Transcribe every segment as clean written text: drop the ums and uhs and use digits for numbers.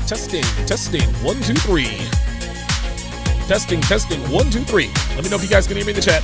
Testing. 1, 2, 3. Testing. 1, 2, 3. Let me know if you guys can hear me in the chat.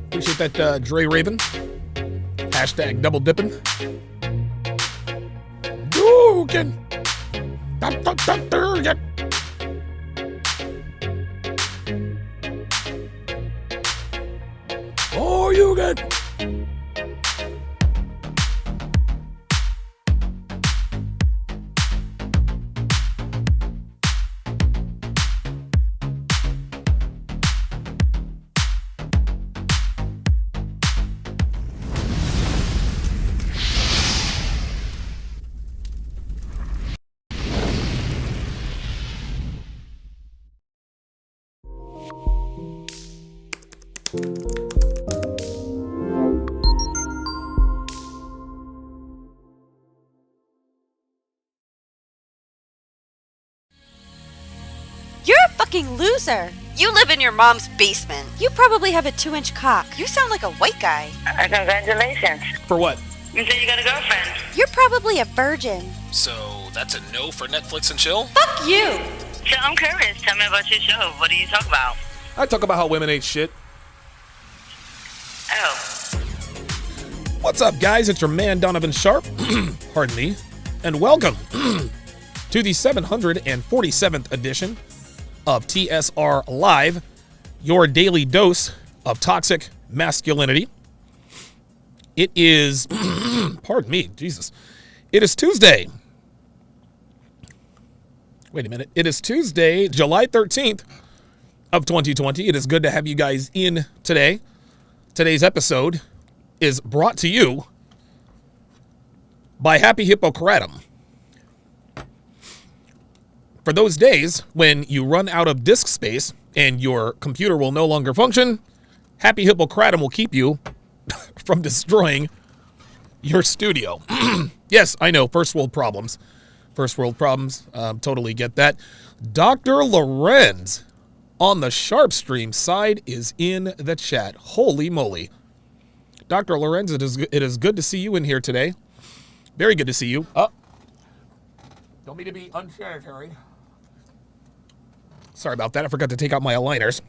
Appreciate that, Dre Raven. Hashtag double dipping. Dugan. Oh, you get. Loser. You live in your mom's basement. You probably have a 2-inch cock. You sound like a white guy. Congratulations. For what? You said you got a girlfriend. You're probably a virgin. So that's a no for Netflix and chill? Fuck you. So I'm curious. Tell me about your show. What do you talk about? I talk about how women ain't shit. Oh. What's up, guys? It's your man, Donovan Sharp. Pardon me. And welcome to the 747th edition of TSR Live, your daily dose of toxic masculinity. It is, pardon me, Jesus. It is Tuesday. Wait a minute. It is Tuesday, July 13th of 2020. It is good to have you guys in today. Today's episode is brought to you by Happy Hippocratum. For those days when you run out of disk space and your computer will no longer function, Happy Hippocratum will keep you from destroying your studio. Yes, I know, first world problems. Totally get that. Dr. Lorenz on the Sharp Stream side is in the chat. Holy moly. Dr. Lorenz, it is good to see you in here today. Very good to see you. Don't mean to be unsanitary. Sorry about that. I forgot to take out my aligners.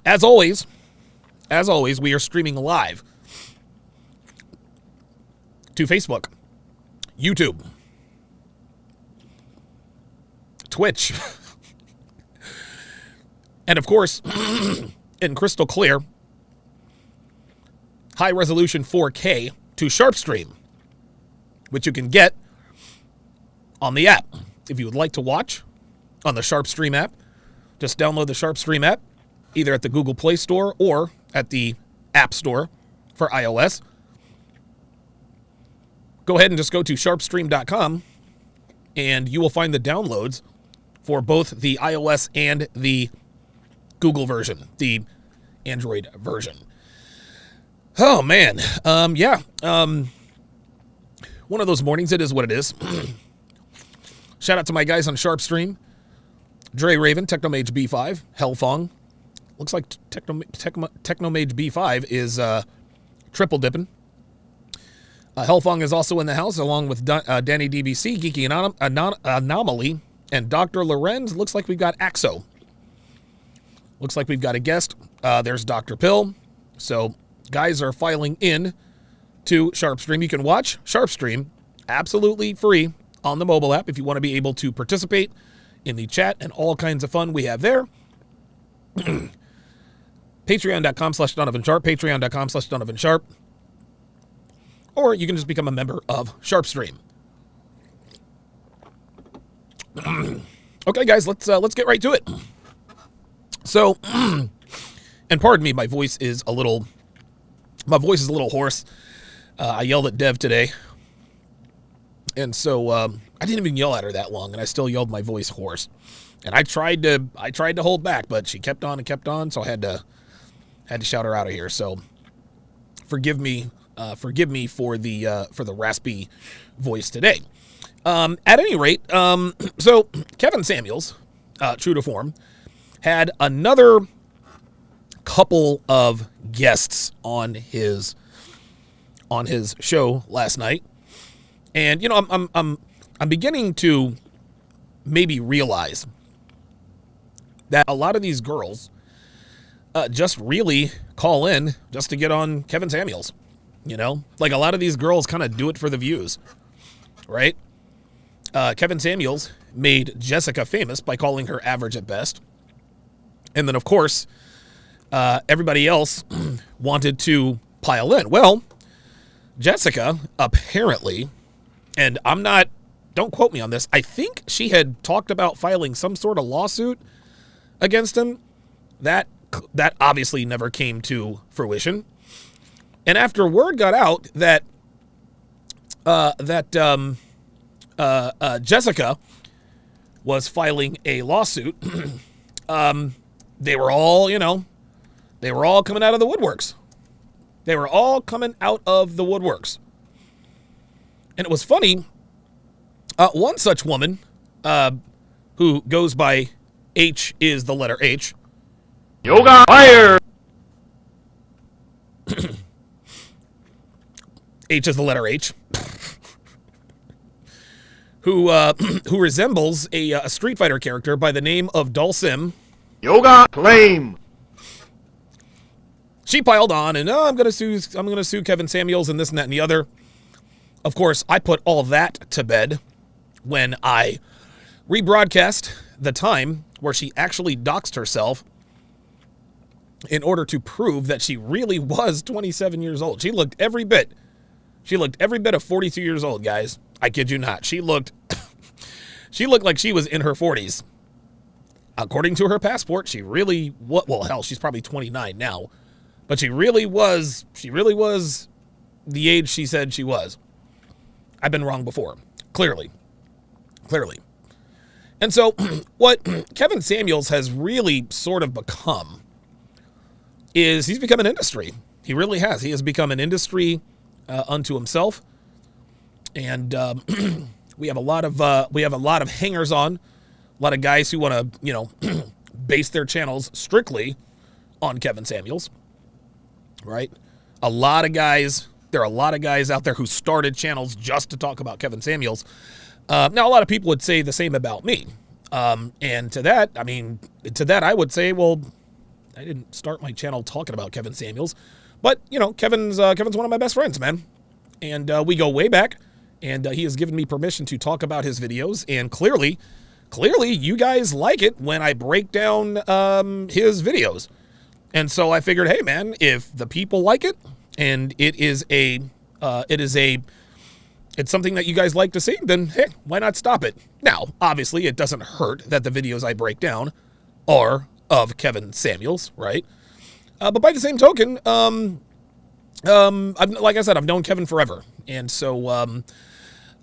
As always, we are streaming live to Facebook, YouTube, Twitch, and of course, in crystal clear, high resolution 4K to SharpStream, which you can get on the app. If you would like to watch on the SharpStream app, just download the SharpStream app, either at the Google Play Store or at the App Store for iOS. Go ahead and just go to sharpstream.com, and you will find the downloads for both the iOS and the Google version, the Android version. Oh, man. One of those mornings, it is what it is. Shout out to my guys on SharpStream. Dre Raven, Technomage B5, Hellfong. Looks like Technomage B5 is triple dipping. Hellfong is also in the house, along with Danny DBC, Geeky Anomaly, and Dr. Lorenz. Looks like we've got Axo. Looks like we've got a guest. There's Dr. Pill. So guys are filing in to SharpStream. You can watch SharpStream absolutely free on the mobile app if you want to be able to participate in the chat and all kinds of fun we have there. Patreon.com/Donovan Sharp, Patreon.com/Donovan Sharp. Or you can just become a member of SharpStream. Okay, guys, let's get right to it. So, and pardon me, my voice is a little hoarse. I yelled at Dev today, and so I didn't even yell at her that long, and I still yelled my voice hoarse. And I tried to hold back, but she kept on and kept on, so I had to shout her out of here. So, forgive me for the raspy voice today. At any rate, so Kevin Samuels, true to form, had another couple of guests on his show last night, and you know I'm beginning to maybe realize that a lot of these girls just really call in just to get on Kevin Samuels. You know, like a lot of these girls kind of do it for the views, right? Kevin Samuels made Jessica famous by calling her average at best. And then, of course, everybody else wanted to pile in. Well, Jessica apparently, and don't quote me on this, I think she had talked about filing some sort of lawsuit against him. That obviously never came to fruition. And after word got out that Jessica was filing a lawsuit, they were all coming out of the woodworks. They were all coming out of the woodworks. And it was funny. One such woman, who goes by H is the letter H. Yoga fire! H is the letter H. Who resembles a Street Fighter character by the name of Dulcim. Yoga claim! She piled on and I'm gonna sue Kevin Samuels and this and that and the other. Of course, I put all that to bed when I rebroadcast the time where she actually doxed herself in order to prove that she really was 27 years old. She looked every bit of 42 years old, guys. I kid you not. She looked like she was in her 40s. According to her passport, she really well, hell, she's probably 29 now. But she really was the age she said she was. I've been wrong before. Clearly. And so what Kevin Samuels has really sort of become is he's become an industry. He really has. He has become an industry unto himself. And we have a lot of hangers on, a lot of guys who want to, base their channels strictly on Kevin Samuels. Right? There are a lot of guys out there who started channels just to talk about Kevin Samuels. Now, a lot of people would say the same about me. And to that, I would say, well, I didn't start my channel talking about Kevin Samuels. But, Kevin's one of my best friends, man. And we go way back. And he has given me permission to talk about his videos. And clearly, you guys like it when I break down his videos. And so I figured, hey, man, if the people like it, and it's something that you guys like to see, then hey, why not stop it? Now, obviously, it doesn't hurt that the videos I break down are of Kevin Samuels, right? But by the same token, like I said, I've known Kevin forever, and so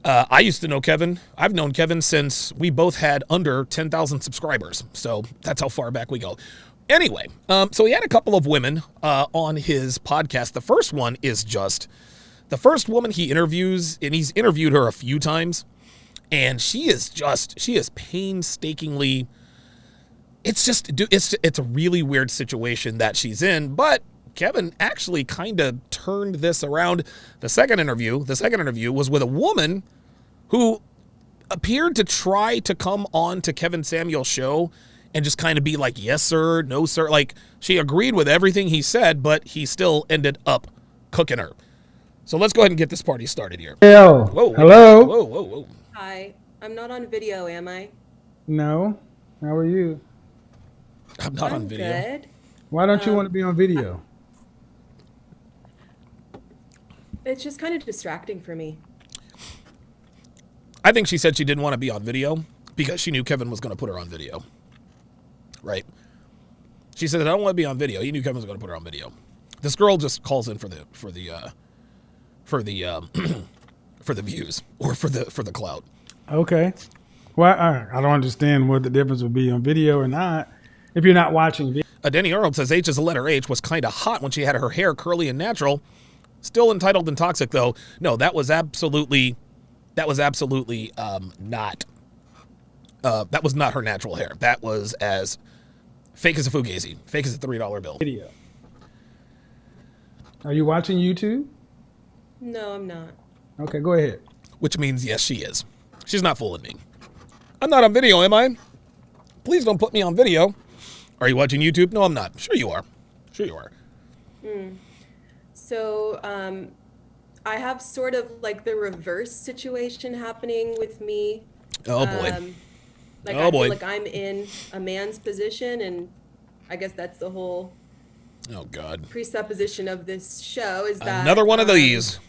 I used to know Kevin. I've known Kevin since we both had under 10,000 subscribers, so that's how far back we go. Anyway, so he had a couple of women on his podcast. The first one is just the first woman he interviews, and he's interviewed her a few times, and she is painstakingly. It's a really weird situation that she's in, but Kevin actually kind of turned this around. The second interview was with a woman who appeared to try to come on to Kevin Samuel's show and just kind of be like, yes, sir, no, sir. Like, she agreed with everything he said, but he still ended up cooking her. So let's go ahead and get this party started here. Hello. Whoa. Hello. Whoa. Hi. I'm not on video, am I? No. How are you? I'm not on video. Good. Why don't you want to be on video? It's just kind of distracting for me. I think she said she didn't want to be on video. because she knew Kevin was going to put her on video. Right? She said, I don't want to be on video. He knew Kevin was going to put her on video. This girl just calls in for the views or for the clout. Okay. Well, I don't understand what the difference would be on video or not if you're not watching video. Denny Arnold says H is the letter H, was kind of hot when she had her hair curly and natural. Still entitled and toxic, though. No, that was absolutely not. That was not her natural hair. That was as fake as a fugazi, fake as a $3 bill. Video. Are you watching YouTube? No, I'm not. Okay, go ahead. Which means yes, she is. She's not fooling me. I'm not on video, am I? Please don't put me on video. Are you watching YouTube? No, I'm not. Sure you are. Sure you are. So, I have sort of like the reverse situation happening with me. Oh boy. Like Oh, I boy. feel like I'm in a man's position, and I guess that's the whole Oh God. presupposition of this show is that Another one of these.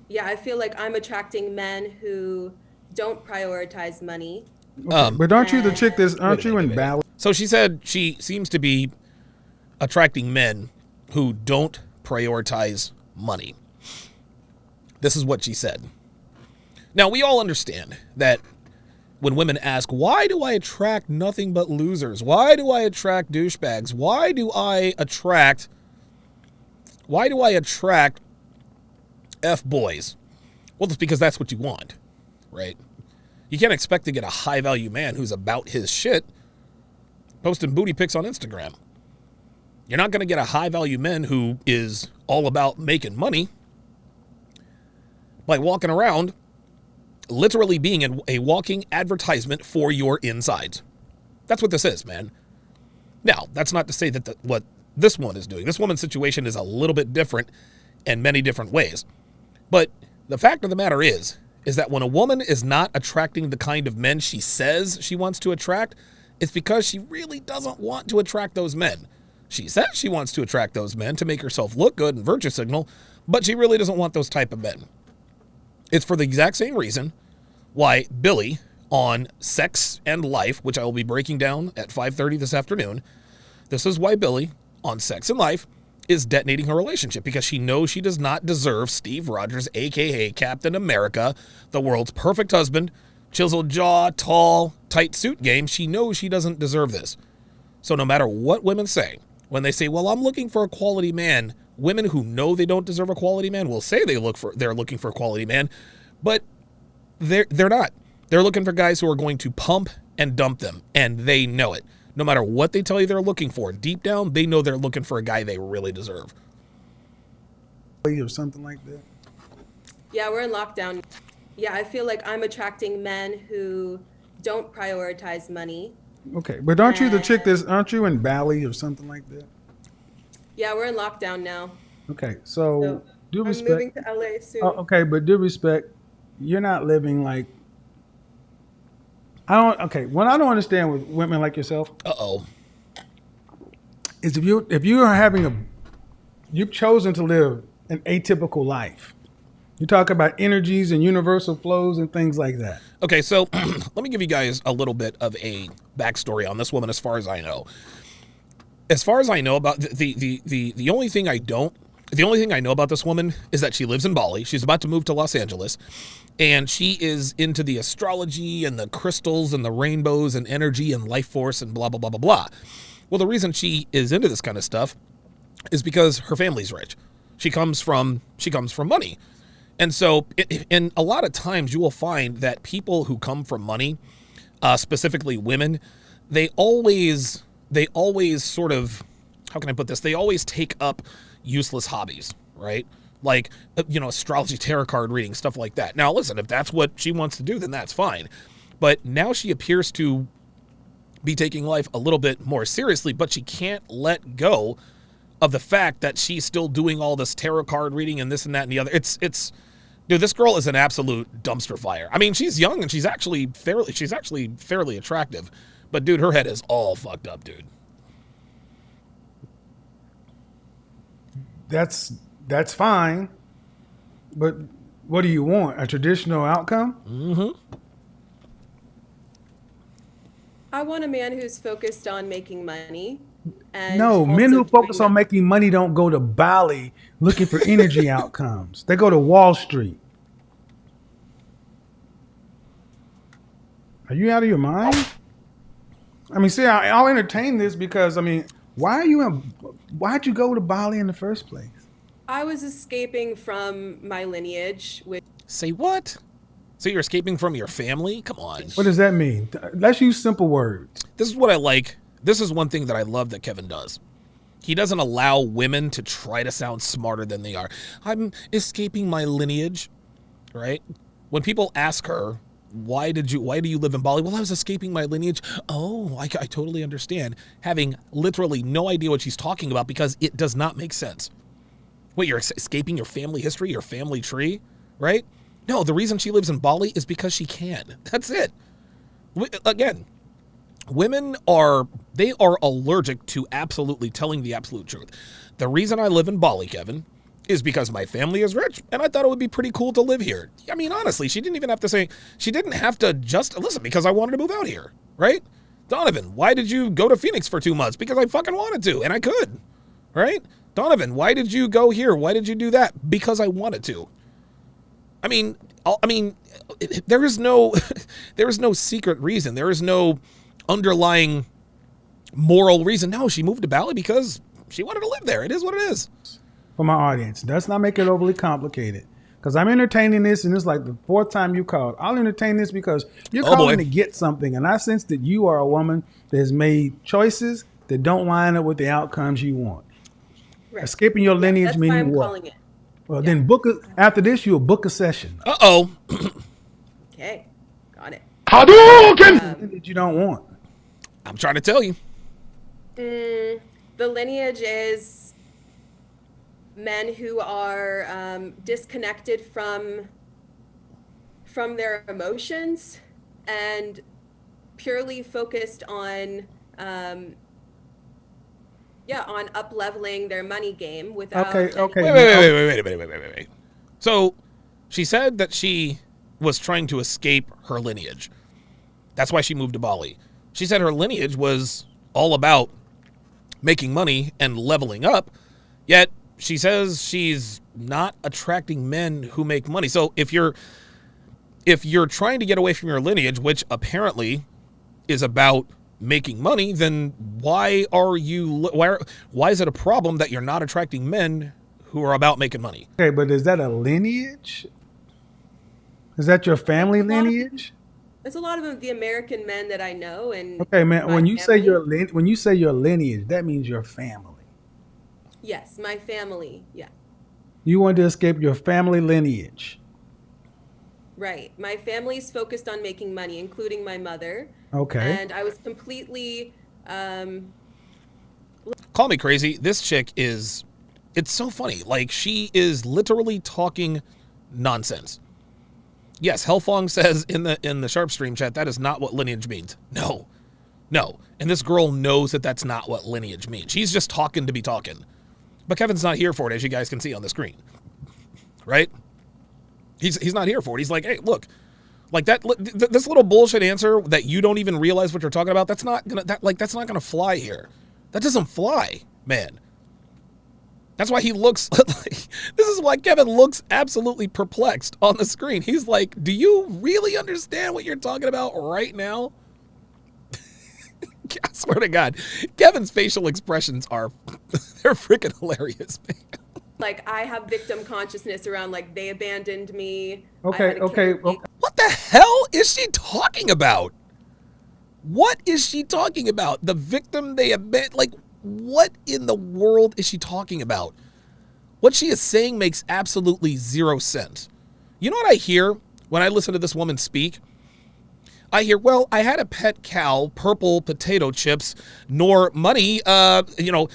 Yeah, I feel like I'm attracting men who don't prioritize money. But aren't you the chick that's, aren't you in ballet? So she said she seems to be attracting men who don't prioritize money. This is what she said. Now, we all understand that when women ask, why do I attract nothing but losers? Why do I attract douchebags? Why do I attract F-boys? Well, it's because that's what you want, right? You can't expect to get a high-value man who's about his shit posting booty pics on Instagram. You're not going to get a high-value man who is all about making money by walking around literally being a walking advertisement for your insides. That's what this is, man. Now, that's not to say that what this one is doing. This woman's situation is a little bit different in many different ways. But the fact of the matter is that when a woman is not attracting the kind of men she says she wants to attract, it's because she really doesn't want to attract those men. She says she wants to attract those men to make herself look good and virtue signal, but she really doesn't want those type of men. It's for the exact same reason why Billy on Sex and Life, which I will be breaking down at 5:30 this afternoon, this is why Billy on Sex and Life is detonating her relationship, because she knows she does not deserve Steve Rogers, a.k.a. Captain America, the world's perfect husband, chiseled jaw, tall, tight suit game. She knows she doesn't deserve this. So no matter what women say, when they say, well, I'm looking for a quality man, women who know they don't deserve a quality man will say they're looking for a quality man, but they're not. They're looking for guys who are going to pump and dump them, and they know it. No matter what they tell you they're looking for, deep down, they know they're looking for a guy they really deserve. Or something like that. Yeah, we're in lockdown. Yeah, I feel like I'm attracting men who don't prioritize money. Okay, but aren't you the chick that's, aren't you in Bali or something like that? Yeah, we're in lockdown now. Okay, so due I'm respect. moving to LA soon. Oh, okay, but due respect, you're not living like. Okay, what I don't understand with women like yourself Uh-oh. is if you are having you've chosen to live an atypical life. You talk about energies and universal flows and things like that. Okay, so let me give you guys a little bit of a backstory on this woman as far as I know. As far as I know about the only thing I know about this woman is that she lives in Bali. She's about to move to Los Angeles, and she is into the astrology and the crystals and the rainbows and energy and life force and blah, blah, blah, blah, blah. Well, the reason she is into this kind of stuff is because her family's rich. She comes from money. And so and a lot of times you will find that people who come from money, specifically women, they always sort of, how can I put this? They always take up useless hobbies, right? Like, astrology, tarot card reading, stuff like that. Now, listen, if that's what she wants to do, then that's fine. But now she appears to be taking life a little bit more seriously, but she can't let go of the fact that she's still doing all this tarot card reading and this and that and the other. Dude, this girl is an absolute dumpster fire. I mean, she's young and she's actually fairly attractive, but dude, her head is all fucked up, dude. That's fine, but what do you want? A traditional outcome? Mm-hmm. want a man who's focused on making money. And No, men also who focus doing on making money don't go to Bali looking for energy outcomes. They go to Wall Street. Are you out of your mind? I mean, see, I'll entertain this because, I mean, why'd you go to Bali in the first place? I was escaping from my lineage, which Say what? So you're escaping from your family? Come on. What does that mean? Let's use simple words. This is what I like. This is one thing that I love that Kevin does. He doesn't allow women to try to sound smarter than they are. I'm escaping my lineage, right? When people ask her, why do you live in Bali? Well, I was escaping my lineage. Oh, I totally understand. Having literally no idea what she's talking about because it does not make sense. Wait, you're escaping your family history, your family tree, right? No, the reason she lives in Bali is because she can. That's it. Again, women are allergic to absolutely telling the absolute truth. The reason I live in Bali, Kevin, is because my family is rich and I thought it would be pretty cool to live here. I mean, honestly, she didn't have to just listen because I wanted to move out here, right? Donovan, why did you go to Phoenix for 2 months? Because I fucking wanted to and I could, right? Donovan, why did you go here? Why did you do that? Because I wanted to. I mean, there is no secret reason. There is no underlying moral reason. No, she moved to Bali because she wanted to live there. It is what it is. For my audience, let's not make it overly complicated. Because I'm entertaining this, and it's like the fourth time you called. I'll entertain this because you're calling to get something, and I sense that you are a woman that has made choices that don't line up with the outcomes you want. right. Escaping your lineage That's why meaning I'm what? calling it. Well, then after this, you'll book a session. Uh-oh. Okay, got it. Hadouken! That you don't want. I'm trying to tell you. The lineage is men who are disconnected from their emotions and purely focused on on up-leveling their money game without Okay. Wait. So she said that she was trying to escape her lineage. That's why she moved to Bali. She said her lineage was all about making money and leveling up, yet she says she's not attracting men who make money. So if you're trying to get away from your lineage, which apparently is about making money, then why is it a problem that you're not attracting men who are about making money? Okay, but is that a lineage? Is that your family lineage? There's a lot of the American men that I know, and Okay, man. my When you say family. your lineage, that means your family. Yes, my family. Yeah, You want to escape your family lineage. right. My family's focused on making money, including my mother. Okay. And I was completely Call me crazy. This chick it's so funny. Like, she is literally talking nonsense. Yes, Hellfong says in the Sharp Stream chat, that is not what lineage means. No. And this girl knows that that's not what lineage means. She's just talking to be talking. But Kevin's not here for it, as you guys can see on the screen. Right? He's not here for it. He's like, hey, look, like this little bullshit answer that you don't even realize what you're talking about, that's not gonna fly here. That doesn't fly, man. That's why he looks like, this is why Kevin looks absolutely perplexed on the screen. He's like, do you really understand what you're talking about right now? I swear to God, Kevin's facial expressions they're freaking hilarious, man. like, I have victim consciousness around, like, they abandoned me. I Okay. had a killer be- What the hell is she talking about? What is she talking about? The victim they abandoned? Like, what in the world is she talking about? What she is saying makes absolutely zero sense. You know what I hear when I listen to this woman speak? I hear, well, I had a pet cow, purple potato chips, nor money, Bollywood,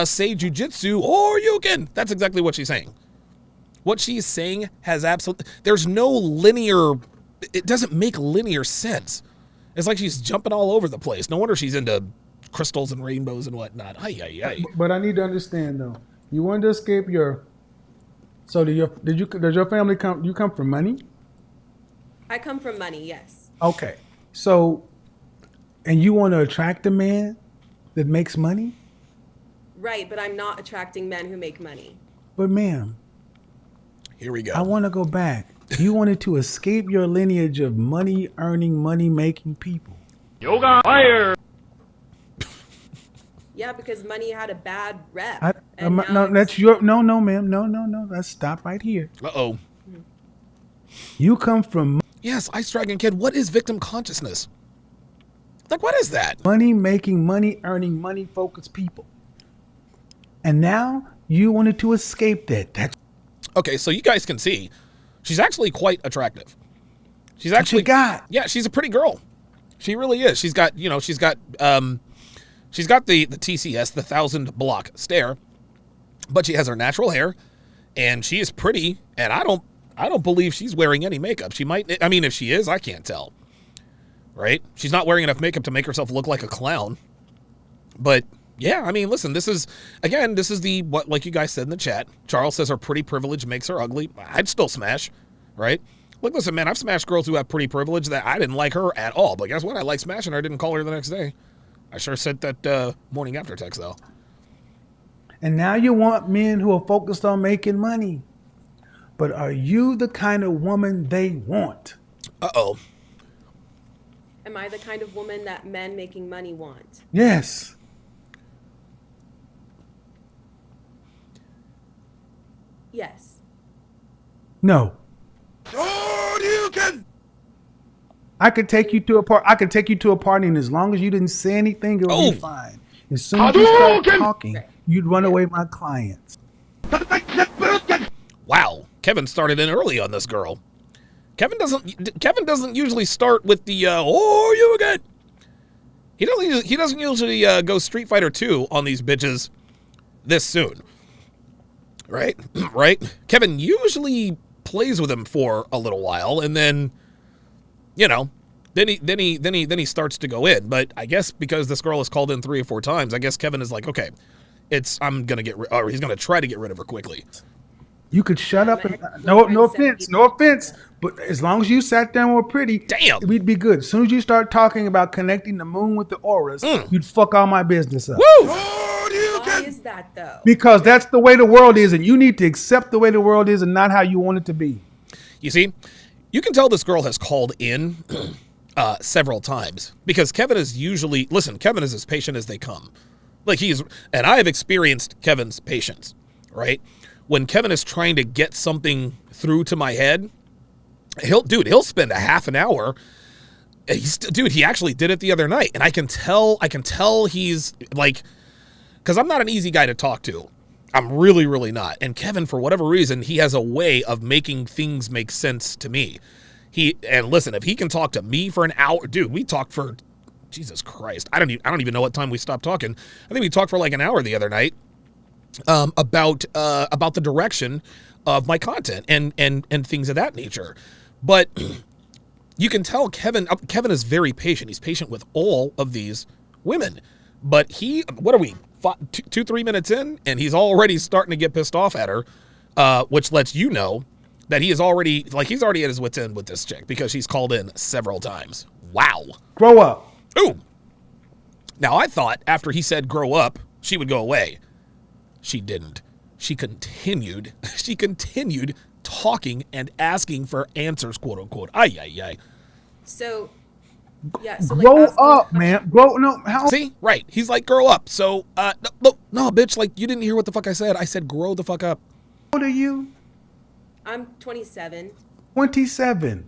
say jujitsu, or you can. That's exactly what she's saying. What she's saying has there's no linear, it doesn't make linear sense. It's like she's jumping all over the place. No wonder she's into crystals and rainbows and whatnot. Ay. But I need to understand though. You wanted to escape your. So does your family come from money? I come from money, yes. Okay. So And you want to attract a man that makes money? Right, but I'm not attracting men who make money. But ma'am, Here we go. I want to go back. You wanted to escape your lineage of money earning, money making people. Yoga fire. Yeah, because money had a bad rep. No, now that's your no, ma'am, no. Let's stop right here. Uh-oh. You come from Yes, Ice Dragon Kid, what is victim consciousness? Like, what is that? money making, money earning, money focused people, and now you wanted to escape that. That's Okay, so you guys can see, she's actually quite attractive. She's what actually you got. Yeah, she's a pretty girl. She really is. She's got the TCS, the 1,000 block stare, but she has her natural hair, and she is pretty. And I don't believe she's wearing any makeup. She might. I mean, if she is, I can't tell. Right? She's not wearing enough makeup to make herself look like a clown. But yeah, I mean, listen. This is what, like you guys said in the chat. Charles says her pretty privilege makes her ugly. I'd still smash, right? Look, listen, man. I've smashed girls who have pretty privilege that I didn't like her at all. But guess what? I like smashing her. I didn't call her the next day. I sure sent that morning after text, though. And now you want men who are focused on making money. But are you the kind of woman they want? Uh-oh. Am I the kind of woman that men making money want? Yes. Yes. No. I could take you to a party. I could take you to a party, and as long as you didn't say anything, it would be fine. As soon as you start talking, you'd run away my clients. Wow, Kevin started in early on this girl. Kevin doesn't usually start with the oh you again. He doesn't usually go Street Fighter 2 on these bitches this soon. Right? Right? Kevin usually plays with him for a little while, and then then he starts to go in. But I guess because this girl has called in 3 or 4 times, I guess Kevin is like, okay, he's gonna try to get rid of her quickly. You could shut up and no offense, but as long as you sat there and were pretty, damn, we'd be good. As soon as you start talking about connecting the moon with the auras, you'd fuck all my business up. Woo! Why is that though? Because that's the way the world is, and you need to accept the way the world is and not how you want it to be. You see, you can tell this girl has called in several times because Kevin is Kevin is as patient as they come. And I have experienced Kevin's patience, right? When Kevin is trying to get something through to my head, he'll spend a half an hour. He actually did it the other night, and I can tell he's like, because I'm not an easy guy to talk to. I'm really, really not. And Kevin, for whatever reason, he has a way of making things make sense to me. Listen, if he can talk to me for an hour, dude, we talked for, Jesus Christ, I don't even know what time we stopped talking. I think we talked for like an hour the other night about the direction of my content and things of that nature. But you can tell Kevin is very patient. He's patient with all of these women. But what are we, 2-3 minutes in, and he's already starting to get pissed off at her, which lets you know that he's already at his wit's end with this chick because she's called in several times. Wow. Grow up. Ooh. Now, I thought after he said grow up, she would go away. She didn't. She continued talking and asking for answers, quote unquote. Ay, ay, ay. So, yeah. Grow up, man. How? See? Right. He's like, grow up. So, no, bitch, like, you didn't hear what the fuck I said. I said, grow the fuck up. How old are you? I'm 27. 27.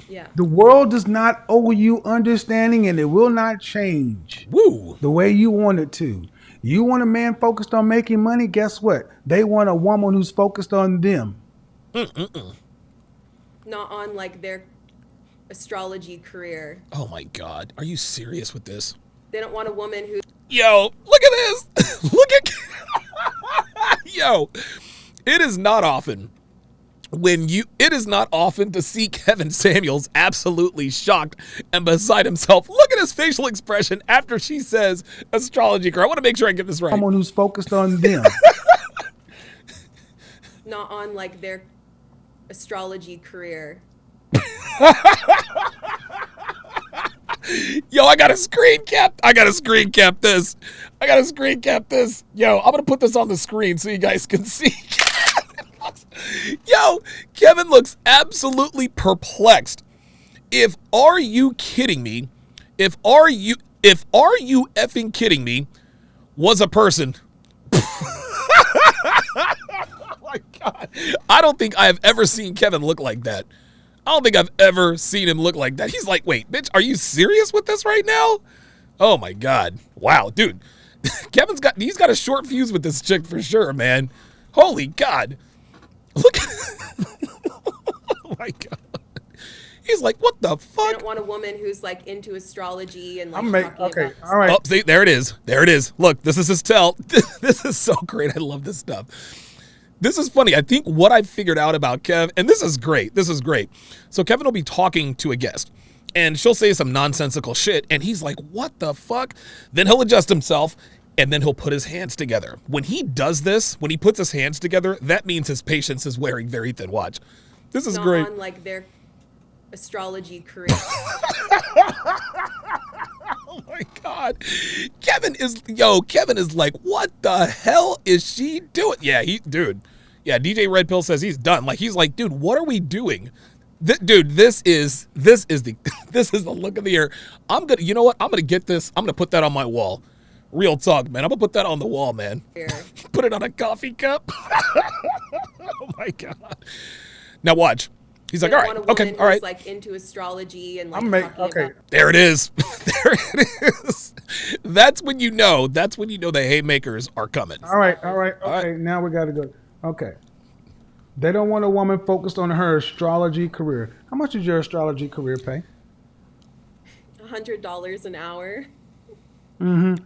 Yeah. The world does not owe you understanding, and it will not change. Woo. The way you want it to. You want a man focused on making money? Guess what? They want a woman who's focused on them. Not on like their astrology career. Oh my God. Are you serious with this? They don't want a woman who. Yo, look at this. Look at. Yo, it is not often to see Kevin Samuels absolutely shocked and beside himself. Look at his facial expression after she says astrology girl. I want to make sure I get this right. Someone who's focused on them. Not on like their astrology career. Yo, I gotta screen cap this. Yo, I'm gonna put this on the screen so you guys can see. Yo, Kevin looks absolutely perplexed. If are you kidding me? If are you effing kidding me? Was a person. Oh my God. I don't think I have ever seen Kevin look like that. I don't think I've ever seen him look like that. He's like, wait, bitch, are you serious with this right now? Oh my God. Wow, dude. He's got a short fuse with this chick for sure, man. Holy God. Look at oh my God. He's like, what the fuck? I don't want a woman who's like into astrology and like okay, all right. Oh, see, there it is. Look, this is his tell. This is so great. I love this stuff. This is funny. I think what I figured out about Kev, and this is great. So Kevin will be talking to a guest, and she'll say some nonsensical shit, and he's like, what the fuck? Then he'll adjust himself, and then he'll put his hands together. When he does this, when he puts his hands together, that means his patience is wearing very thin. Watch. This is great. On like their astrology career. Oh my God. Kevin is like, what the hell is she doing? Yeah, DJ Red Pill says he's done. Like, he's like, dude, what are we doing? Dude, this is the look of the year. You know what? I'm gonna get this. I'm gonna put that on my wall. Real talk, man. I'm gonna put that on the wall, man. Put it on a coffee cup. Oh my God. Now watch. He's like, all right, okay, all right. Like into astrology and like There it is. There it is. That's when you know the haymakers are coming. All right. Okay, now we got to go. Okay. They don't want a woman focused on her astrology career. How much does your astrology career pay? $100 an hour. Mm-hmm.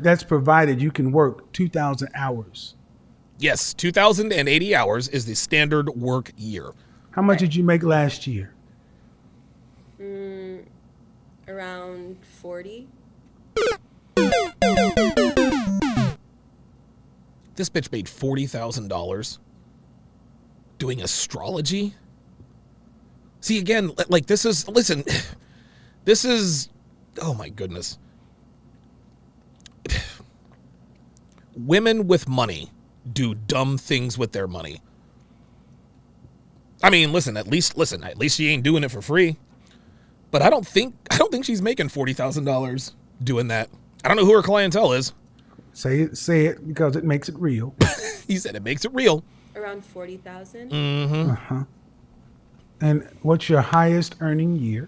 That's provided you can work 2,000 hours. Yes, 2,080 hours is the standard work year. How much did you make last year? Around 40. This bitch made $40,000 doing astrology. See, again, like this is, oh my goodness. Women with money do dumb things with their money. I mean, at least she ain't doing it for free. But I don't think she's making $40,000 doing that. I don't know who her clientele is. Say it because it makes it real. He said it makes it real. Around 40,000. Mm-hmm. Uh-huh. And what's your highest earning year?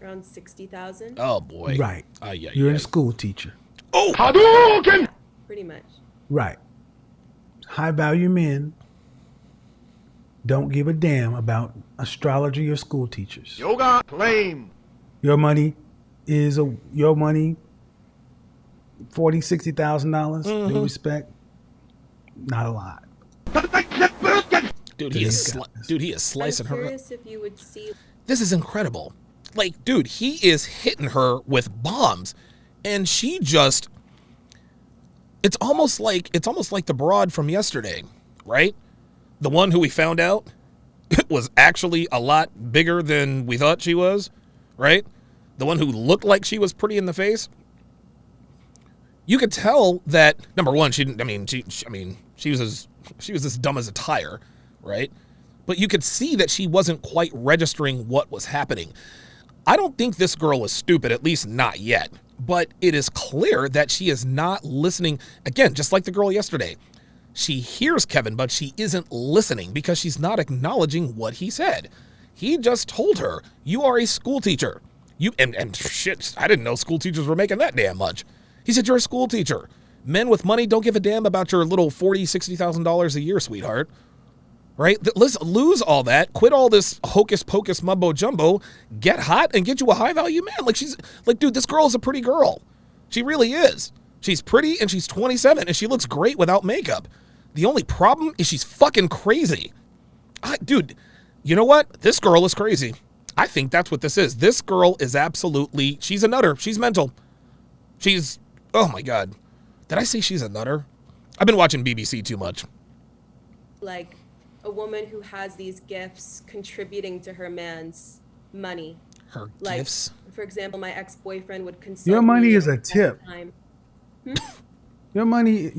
Around 60,000. Oh boy. Right. Yeah. You're a school teacher. Oh. Hadouken! Pretty much. Right. High value men don't give a damn about astrology or school teachers. Yoga claim. Your money $40,000, $60,000. Due respect, not a lot. Dude, he is slicing her up. I'm curious if you would see. This is incredible. Like, dude, he is hitting her with bombs, and she just. It's almost like the broad from yesterday, right? The one who we found out was actually a lot bigger than we thought she was, right? The one who looked like she was pretty in the face. You could tell that, number one, she was as dumb as a tire, right? But you could see that she wasn't quite registering what was happening. I don't think this girl is stupid, at least not yet. But it is clear that she is not listening. Again, just like the girl yesterday. She hears Kevin, but she isn't listening because she's not acknowledging what he said. He just told her, you are a school teacher. And shit, I didn't know school teachers were making that damn much. He said, you're a school teacher. Men with money don't give a damn about your little $40,000, $60,000 a year, sweetheart. Right? Let's lose all that. Quit all this hocus pocus mumbo jumbo. Get hot and get you a high value man. Dude, this girl is a pretty girl. She really is. She's pretty and she's 27 and she looks great without makeup. The only problem is she's fucking crazy. Dude, you know what? This girl is crazy. I think that's what this is. This girl is she's a nutter. She's mental. Oh my God. Did I say she's a nutter? I've been watching BBC too much. Like a woman who has these gifts contributing to her man's money. Her Like, gifts. for example, my ex-boyfriend would consult Your money me is a at tip. the time. Your money,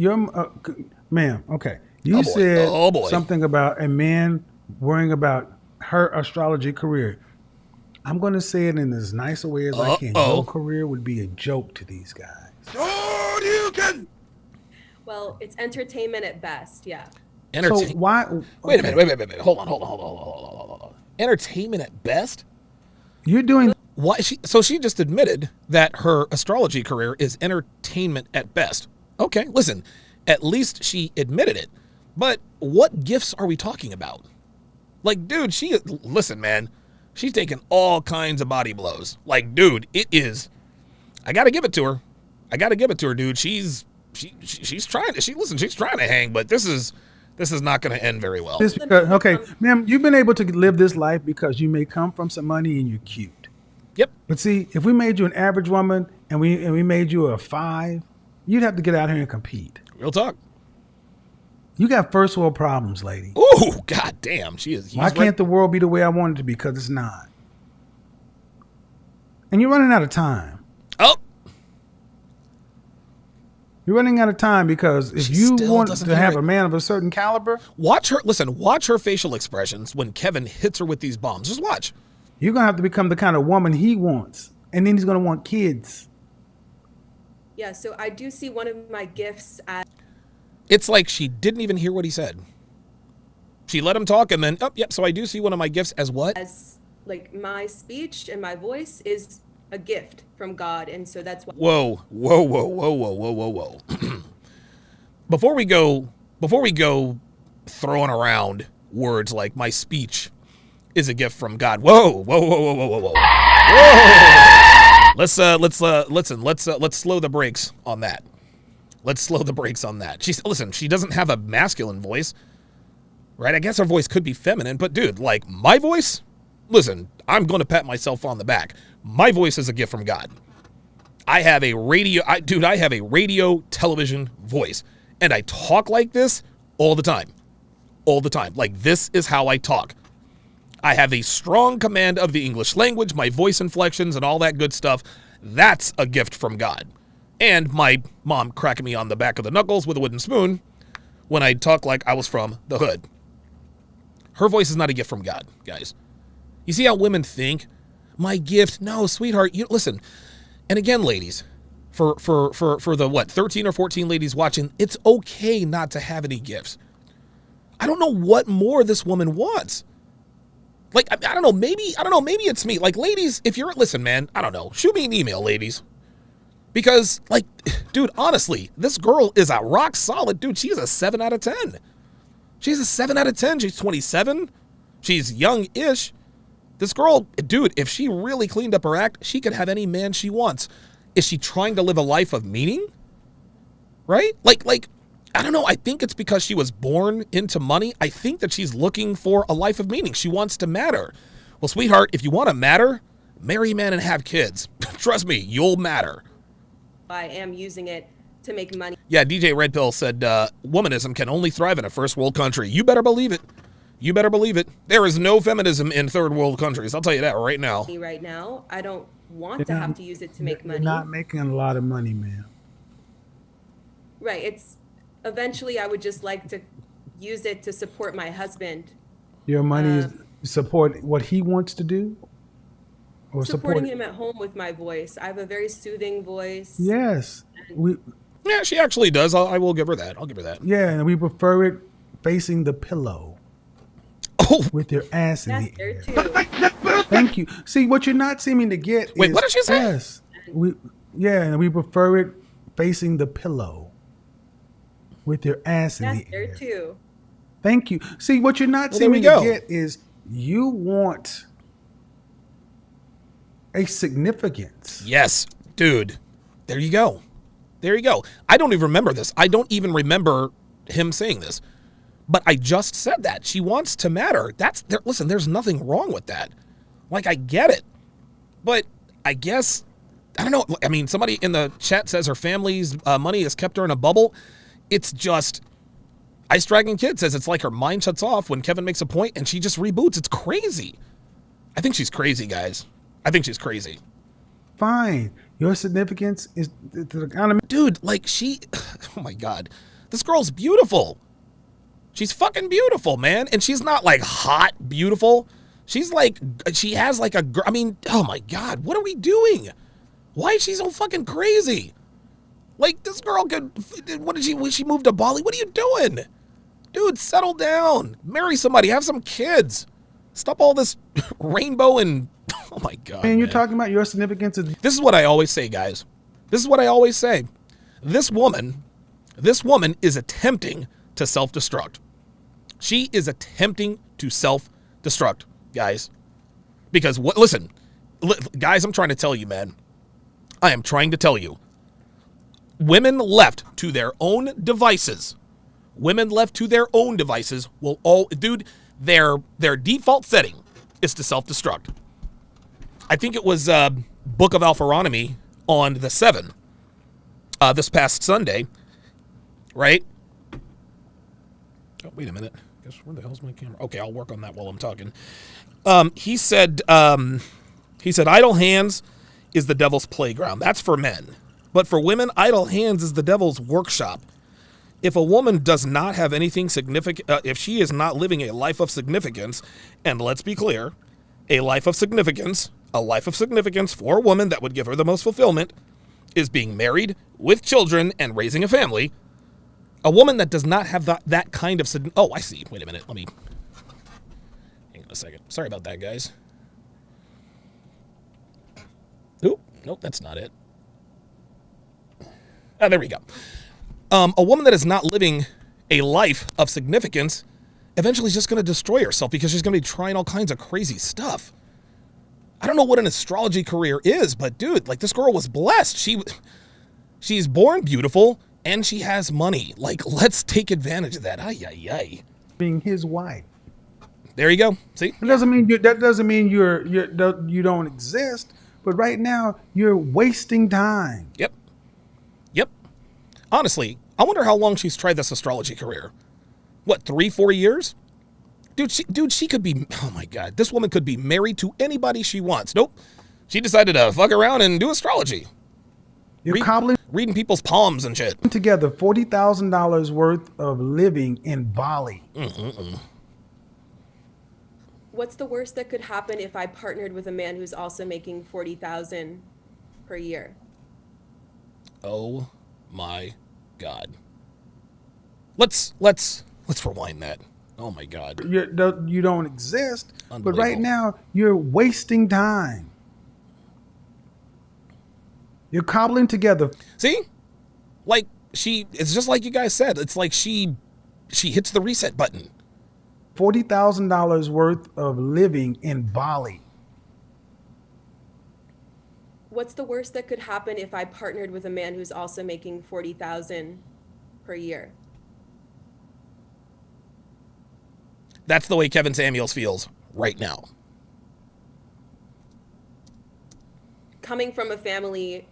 ma'am. Okay, you Oh, boy. said Oh, boy. something about a man worrying about her astrology career. I'm going to say it in as nice a way as I can. Uh-oh. Your career would be a joke to these guys. Well, it's entertainment at best. Yeah. So why? Wait a minute. Wait. Hold on. Entertainment at best? You're doing. Why? So she just admitted that her astrology career is entertainment at best. Okay, listen. At least she admitted it. But what gifts are we talking about? Like, dude, listen, man. She's taking all kinds of body blows. Like, dude, it is. I gotta give it to her. Dude. She's trying to hang, but this is not gonna end very well. Okay, ma'am, you've been able to live this life because you may come from some money and you're cute. Yep. But see, if we made you an average woman and we made you a 5, you'd have to get out here and compete. Real talk. You got first world problems, lady. Ooh, god damn, she is. Why can't the world be the way I want it to be? Because it's not. And you're running out of time. Oh, You're running out of time because if She you still want doesn't to hear have it. a man of a certain caliber, watch her facial expressions when Kevin hits her with these bombs. Just watch. you're going to have to become the kind of woman he wants. And then he's going to want kids. Yeah. So I do see one of my gifts as It's like she didn't even hear what he said. She let him talk and then, so I do see one of my gifts as what? like my speech and my voice is a gift from God, and so that's why. Whoa. Before we go throwing around words like my speech is a gift from God. Whoa. Let's slow the brakes on that. She doesn't have a masculine voice, right? I guess her voice could be feminine, but dude, like my voice, listen, I'm going to pat myself on the back. My voice is a gift from God. I have a radio television voice, and I talk like this all the time. Like this is how I talk. I have a strong command of the English language, my voice inflections and all that good stuff. That's a gift from God. And my mom cracking me on the back of the knuckles with a wooden spoon when I talk like I was from the hood. Her voice is not a gift from God, guys. You see how women think? My gift? No, sweetheart. You listen. And again, ladies, for the 13 or 14 ladies watching, it's okay not to have any gifts. I don't know what more this woman wants. Like, I don't know, maybe it's me. Like, ladies, listen, man, I don't know. Shoot me an email, ladies. Because, like, dude, honestly, this girl is a rock solid, dude. She's a 7 out of 10. She's a 7 out of 10. She's 27. She's young-ish. This girl, dude, if she really cleaned up her act, she could have any man she wants. Is she trying to live a life of meaning? Right? Like, I don't know. I think it's because she was born into money. I think that she's looking for a life of meaning. She wants to matter. Well, sweetheart, if you want to matter, marry a man and have kids. Trust me, you'll matter. I am using it to make money. Yeah, DJ Red Pill said, womanism can only thrive in a first world country. You better believe it. There is no feminism in third world countries. I'll tell you that right now. Right now, I don't want to have to use it to make money. You're not making a lot of money, man. Right. It's eventually I would just like to use it to support my husband. Your money is support what he wants to do? Or Supporting him at home with my voice. I have a very soothing voice. Yes. Yeah, she actually does. I will give her that. I'll give her that. Yeah, and we prefer it facing the pillow. Oh, with your ass in That's the there air. too. Thank you. See, what you're not seeming to get is... Wait, what did she say? Yes. And we prefer it facing the pillow with your ass in That's the there air. too. Thank you. See, what you're not Well, there we seeming to go. get is you want a significance. yes, dude. There you go. I don't even remember this. I don't even remember him saying this. But I just said that. She wants to matter. Listen, there's nothing wrong with that. Like, I get it. But I guess, I don't know. I mean, somebody in the chat says her family's money has kept her in a bubble. It's just, Ice Dragon Kid says it's like her mind shuts off when Kevin makes a point and she just reboots. It's crazy. I think she's crazy, guys. I think she's crazy. Fine. Your significance is the kind of Dude, like she, oh my God, this girl's beautiful. She's fucking beautiful, man. And she's not like hot beautiful. She's like, she has like a, I mean, oh my God, what are we doing? Why is she so fucking crazy? Like this girl could, what did she move to Bali? What are you doing? Dude, settle down. Marry somebody, have some kids. Stop all this rainbow and, oh my God. man, you're talking about your significance is This is what I always say, guys. This is what I always say. This woman is attempting to self-destruct. She is attempting to self-destruct, guys. Because what? Listen, guys, I'm trying to tell you, man. I am trying to tell you. Women left to their own devices. Women left to their own devices will all, dude. Their default setting is to self-destruct. I think it was Book of Alpharonomy on the 7 this past Sunday, right? Oh, wait a minute. Guess where the hell's my camera? Okay, I'll work on that while I'm talking. He said idle hands is the devil's playground. That's for men. But for women, idle hands is the devil's workshop. If a woman does not have anything significant, if she is not living a life of significance, and let's be clear, a life of significance for a woman that would give her the most fulfillment is being married with children and raising a family. A woman that does not have that kind of, oh, I see. Wait a minute. Let me, hang on a second. Sorry about that, guys. Oop, nope, that's not it. Oh, there we go. A woman that is not living a life of significance eventually is just going to destroy herself because she's going to be trying all kinds of crazy stuff. I don't know what an astrology career is, but dude, like this girl was blessed. She's born beautiful and she has money. Like, let's take advantage of that. Ay, ay, ay. being his wife. There you go. See? That doesn't mean you don't exist, but right now you're wasting time. Yep. Honestly, I wonder how long she's tried this astrology career. What, 3-4 years? Dude, she could be, oh my God, this woman could be married to anybody she wants. Nope. She decided to fuck around and do astrology. You're cobbling Reading people's palms and shit. together $40,000 worth of living in Bali. What's the worst that could happen if I partnered with a man who's also making $40,000 per year? Oh my God. Let's rewind that. Oh my God. You don't exist, but right now you're wasting time. You're cobbling together. See? Like it's just like you guys said. It's like she hits the reset button. $40,000 worth of living in Bali. What's the worst that could happen if I partnered with a man who's also making $40,000 per year? That's the way Kevin Samuels feels right now. Coming from a family,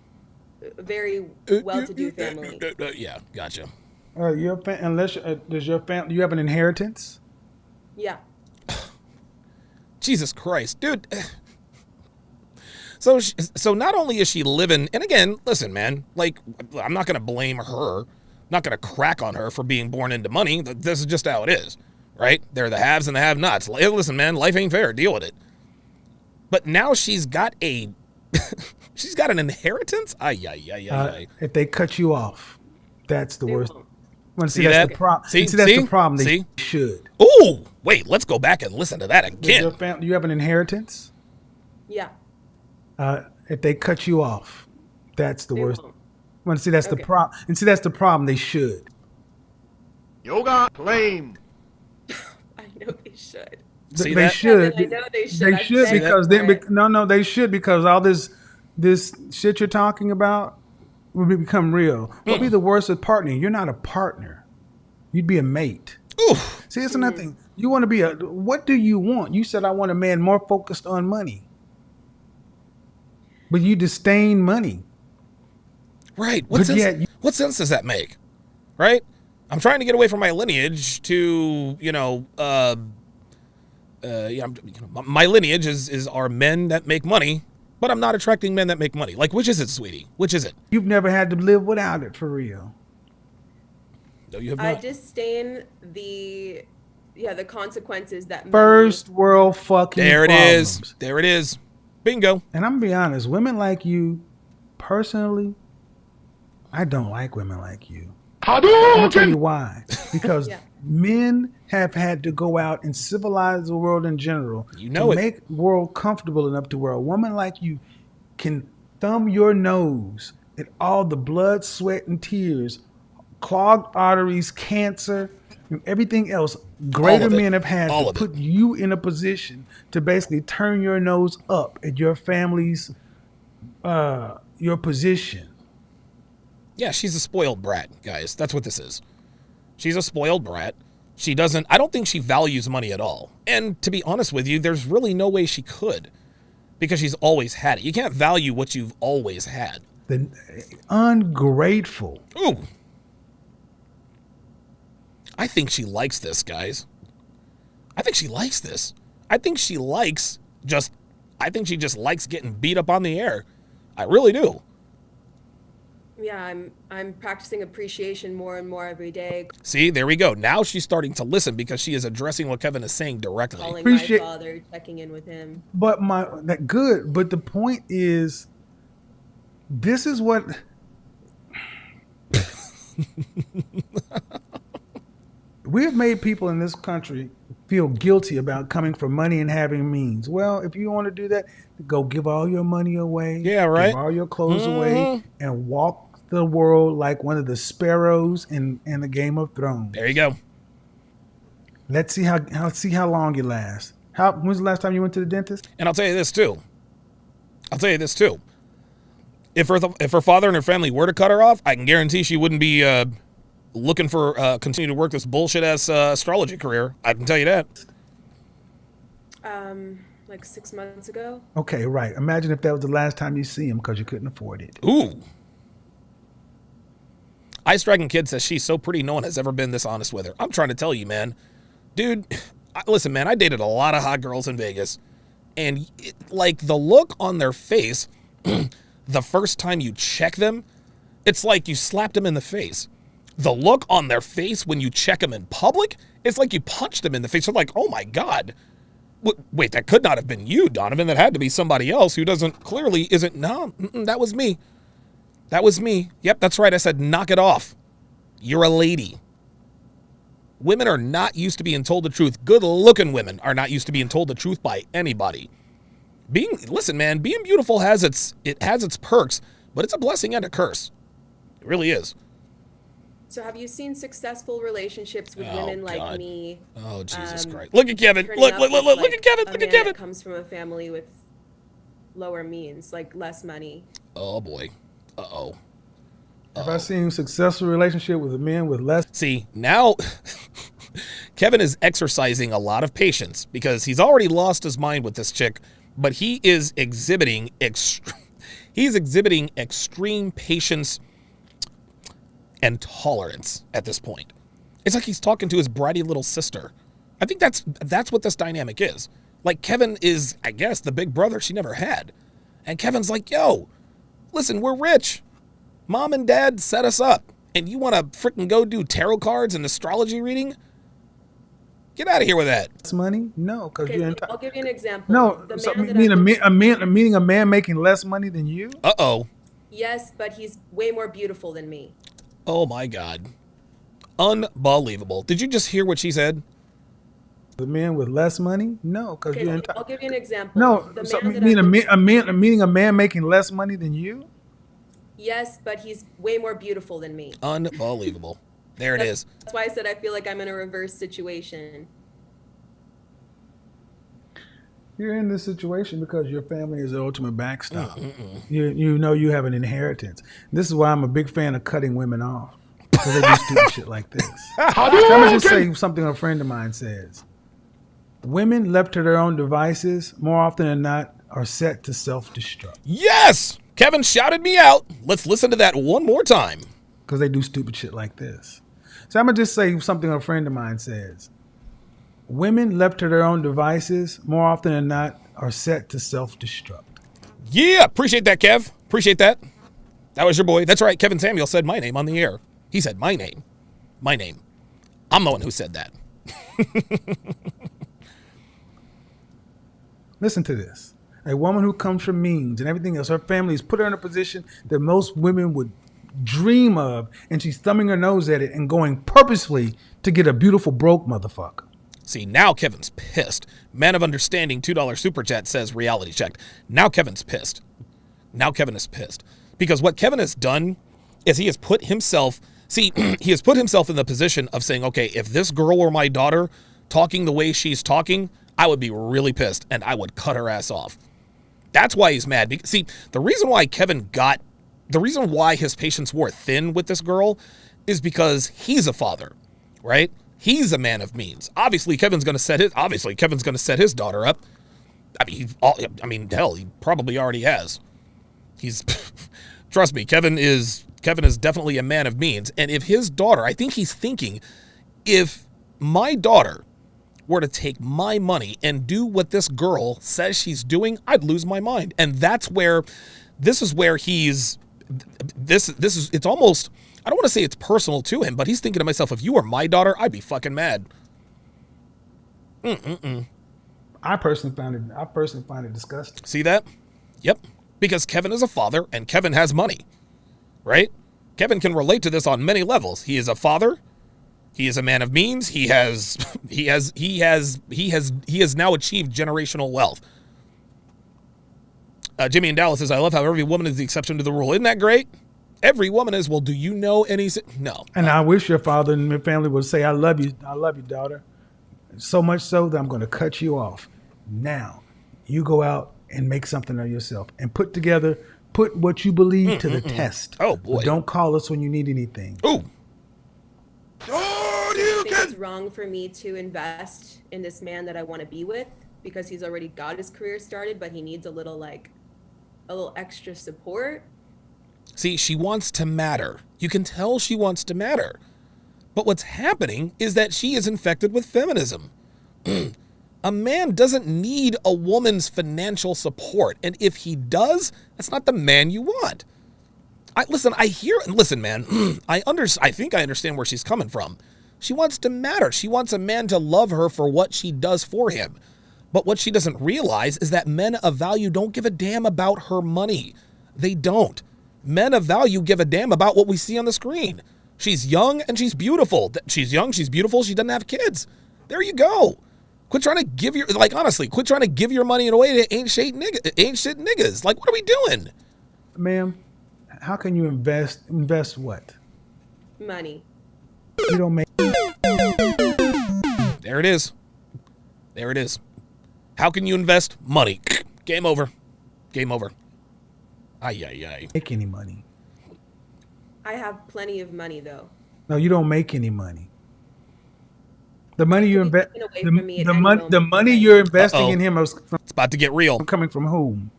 very well-to-do family. Yeah, gotcha. Does your family? You have an inheritance? Yeah. Jesus Christ, dude. So not only is she living, and again, listen, man, like, I'm not going to blame her. I'm not going to crack on her for being born into money. This is just how it is, right? There are the haves and the have-nots. Listen, man, life ain't fair. Deal with it. But now she's got an inheritance? If they cut you off, that's the worst. See that? The problem. See, that's the problem. They should. Ooh, wait, let's go back and listen to that again. Do you have an inheritance? Yeah. If they cut you off, that's the worst. Won't. See, that's the problem. And see, that's the problem. They should. Yoga claim. I know they should. See they that? should. I know they should. They I've should said because it. no, they should because all this shit you're talking about will become real. What'll be the worst of partnering? You're not a partner. You'd be a mate. Oof. See, it's nothing. You want to be what do you want? You said I want a man more focused on money. But you disdain money. Right. What sense does that make? Right? I'm trying to get away from my lineage to, my lineage is are men that make money but I'm not attracting men that make money. Like, which is it, sweetie? Which is it? You've never had to live without it, for real. No, you have I not. disdain the consequences that First world fucking There it problems. is. There it is. Bingo. And I'm gonna be honest, women like you, personally, I don't like women like you. I'm gonna tell you why. Because Yeah. men have had to go out and civilize the world in general You know it. make the world comfortable enough to where a woman like you can thumb your nose at all the blood, sweat, and tears, clogged arteries, cancer, and everything else greater All of it. men have had All to of it. put you in a position to basically turn your nose up at your family's your position. Yeah, she's a spoiled brat, guys. That's what this is. She's a spoiled brat. I don't think she values money at all. And to be honest with you, there's really no way she could, because she's always had it. You can't value what you've always had. The ungrateful. Ooh. I think she likes this, guys. I think she likes this. I think she just likes getting beat up on the air. I really do. Yeah, I'm practicing appreciation more and more every day. See, there we go. Now she's starting to listen because she is addressing what Kevin is saying directly. Calling Appreciate- my father, checking in with him. But but the point is, this is what we have made people in this country feel guilty about coming from money and having means. Well, if you want to do that, go give all your money away. Yeah, right. Give all your clothes away and walk the world like one of the sparrows in the Game of Thrones. There you go. Let's see how long you last. When's the last time you went to the dentist? And I'll tell you this too. If her father and her family were to cut her off, I can guarantee she wouldn't be looking for continue to work this bullshit ass astrology career. I can tell you that. Like 6 months ago. Okay, right. Imagine if that was the last time you see him because you couldn't afford it. Ooh. Ice Dragon Kid says she's so pretty no one has ever been this honest with her. I'm trying to tell you, man. Dude, listen, man, I dated a lot of hot girls in Vegas. And like the look on their face, the first time you check them, it's like you slapped them in the face. The look on their face when you check them in public, it's like you punched them in the face. They're like, oh my God. Wait, that could not have been you, Donovan. That had to be somebody else who clearly isn't. No, that was me. That was me. Yep, that's right. I said, knock it off. You're a lady. Women are not used to being told the truth. Good-looking women are not used to being told the truth by anybody. Listen, man, being beautiful has its perks, but it's a blessing and a curse. It really is. So have you seen successful relationships with women like God. me? Oh, Jesus Christ. Look at Kevin. turning Look up at with, Kevin. a Look man at Kevin. that comes from a family with lower means, like less money. Oh, boy. Uh-oh. Have I seen successful relationship with a man with less? See, now Kevin is exercising a lot of patience because he's already lost his mind with this chick, but he is exhibiting extreme patience and tolerance at this point. It's like he's talking to his bratty little sister. I think that's what this dynamic is. Like Kevin is, I guess, the big brother she never had. And Kevin's like, yo, listen, we're rich. Mom and Dad set us up. And you want to freaking go do tarot cards and astrology reading? Get out of here with that. Less money? No, because Okay, you're so entitled. I'll give you an example. No, The so man that meaning a man making less money than you? Uh-oh. Yes, but he's way more beautiful than me. Oh, my God. Unbelievable. Did you just hear what she said? The man with less money? No, because Okay, you're I'll entitled. give you an example. No, The so man that meaning a man making less money than you? Yes, but he's way more beautiful than me. Unbelievable. There it is. That's why I said I feel like I'm in a reverse situation. You're in this situation because your family is the ultimate backstop. You know you have an inheritance. This is why I'm a big fan of cutting women off. Because they do stupid shit like this. So I'm going to just say something a friend of mine says. Women left to their own devices, more often than not, are set to self-destruct. Yes! Kevin shouted me out. Let's listen to that one more time. Because they do stupid shit like this. So I'm going to just say something a friend of mine says. Women left to their own devices, more often than not, are set to self-destruct. Yeah, appreciate that, Kev. Appreciate that. That was your boy. That's right. Kevin Samuel said my name on the air. He said my name. My name. I'm the one who said that. Listen to this. A woman who comes from means and everything else, her family has put her in a position that most women would dream of, and she's thumbing her nose at it and going purposefully to get a beautiful broke motherfucker. See, now Kevin's pissed. Man of Understanding, $2 super chat says reality checked. Now Kevin's pissed. Now Kevin is pissed. Because what Kevin has done is he has put himself, he has put himself in the position of saying, okay, if this girl were my daughter talking the way she's talking, I would be really pissed and I would cut her ass off. That's why he's mad. See, the reason why his patience wore thin with this girl is because he's a father, right? He's a man of means. Obviously, Kevin's going to set his daughter up. Hell, he probably already has. Trust me, Kevin is definitely a man of means. And if his daughter, I think he's thinking, if my daughter were to take my money and do what this girl says she's doing, I'd lose my mind. And it's almost, I don't want to say it's personal to him, but he's thinking to himself, if you were my daughter, I'd be fucking mad. I personally find it disgusting. See that? Yep. Because Kevin is a father and Kevin has money, right? Kevin can relate to this on many levels. He is a father. He is a man of means. He has now achieved generational wealth. Jimmy in Dallas says, I love how every woman is the exception to the rule. Isn't that great? Every woman is. Well, do you know any? No. And I wish your father and your family would say, I love you, daughter. So much so that I'm going to cut you off. Now, you go out and make something of yourself and put what you believe to the test. Oh, boy. But don't call us when you need anything. Ooh. I think it's wrong for me to invest in this man that I want to be with because he's already got his career started, but he needs a little extra support. See, she wants to matter. You can tell she wants to matter. But what's happening is that she is infected with feminism. A man doesn't need a woman's financial support. And if he does, that's not the man you want. Listen, man, I think I understand where she's coming from. She wants to matter. She wants a man to love her for what she does for him. But what she doesn't realize is that men of value don't give a damn about her money. They don't. Men of value give a damn about what we see on the screen. She's young and she's beautiful. She's young, she's beautiful, she doesn't have kids. There you go. Quit trying to give your money away to ain't shit niggas. Like, what are we doing? Ma'am, how can you invest what? Money. You don't make. There it is. How can you invest money? Game over. Ay. Make any money. I have plenty of money, though. No, you don't make any money. The money you invest, the money you're investing in him is it's about to get real. Coming from whom?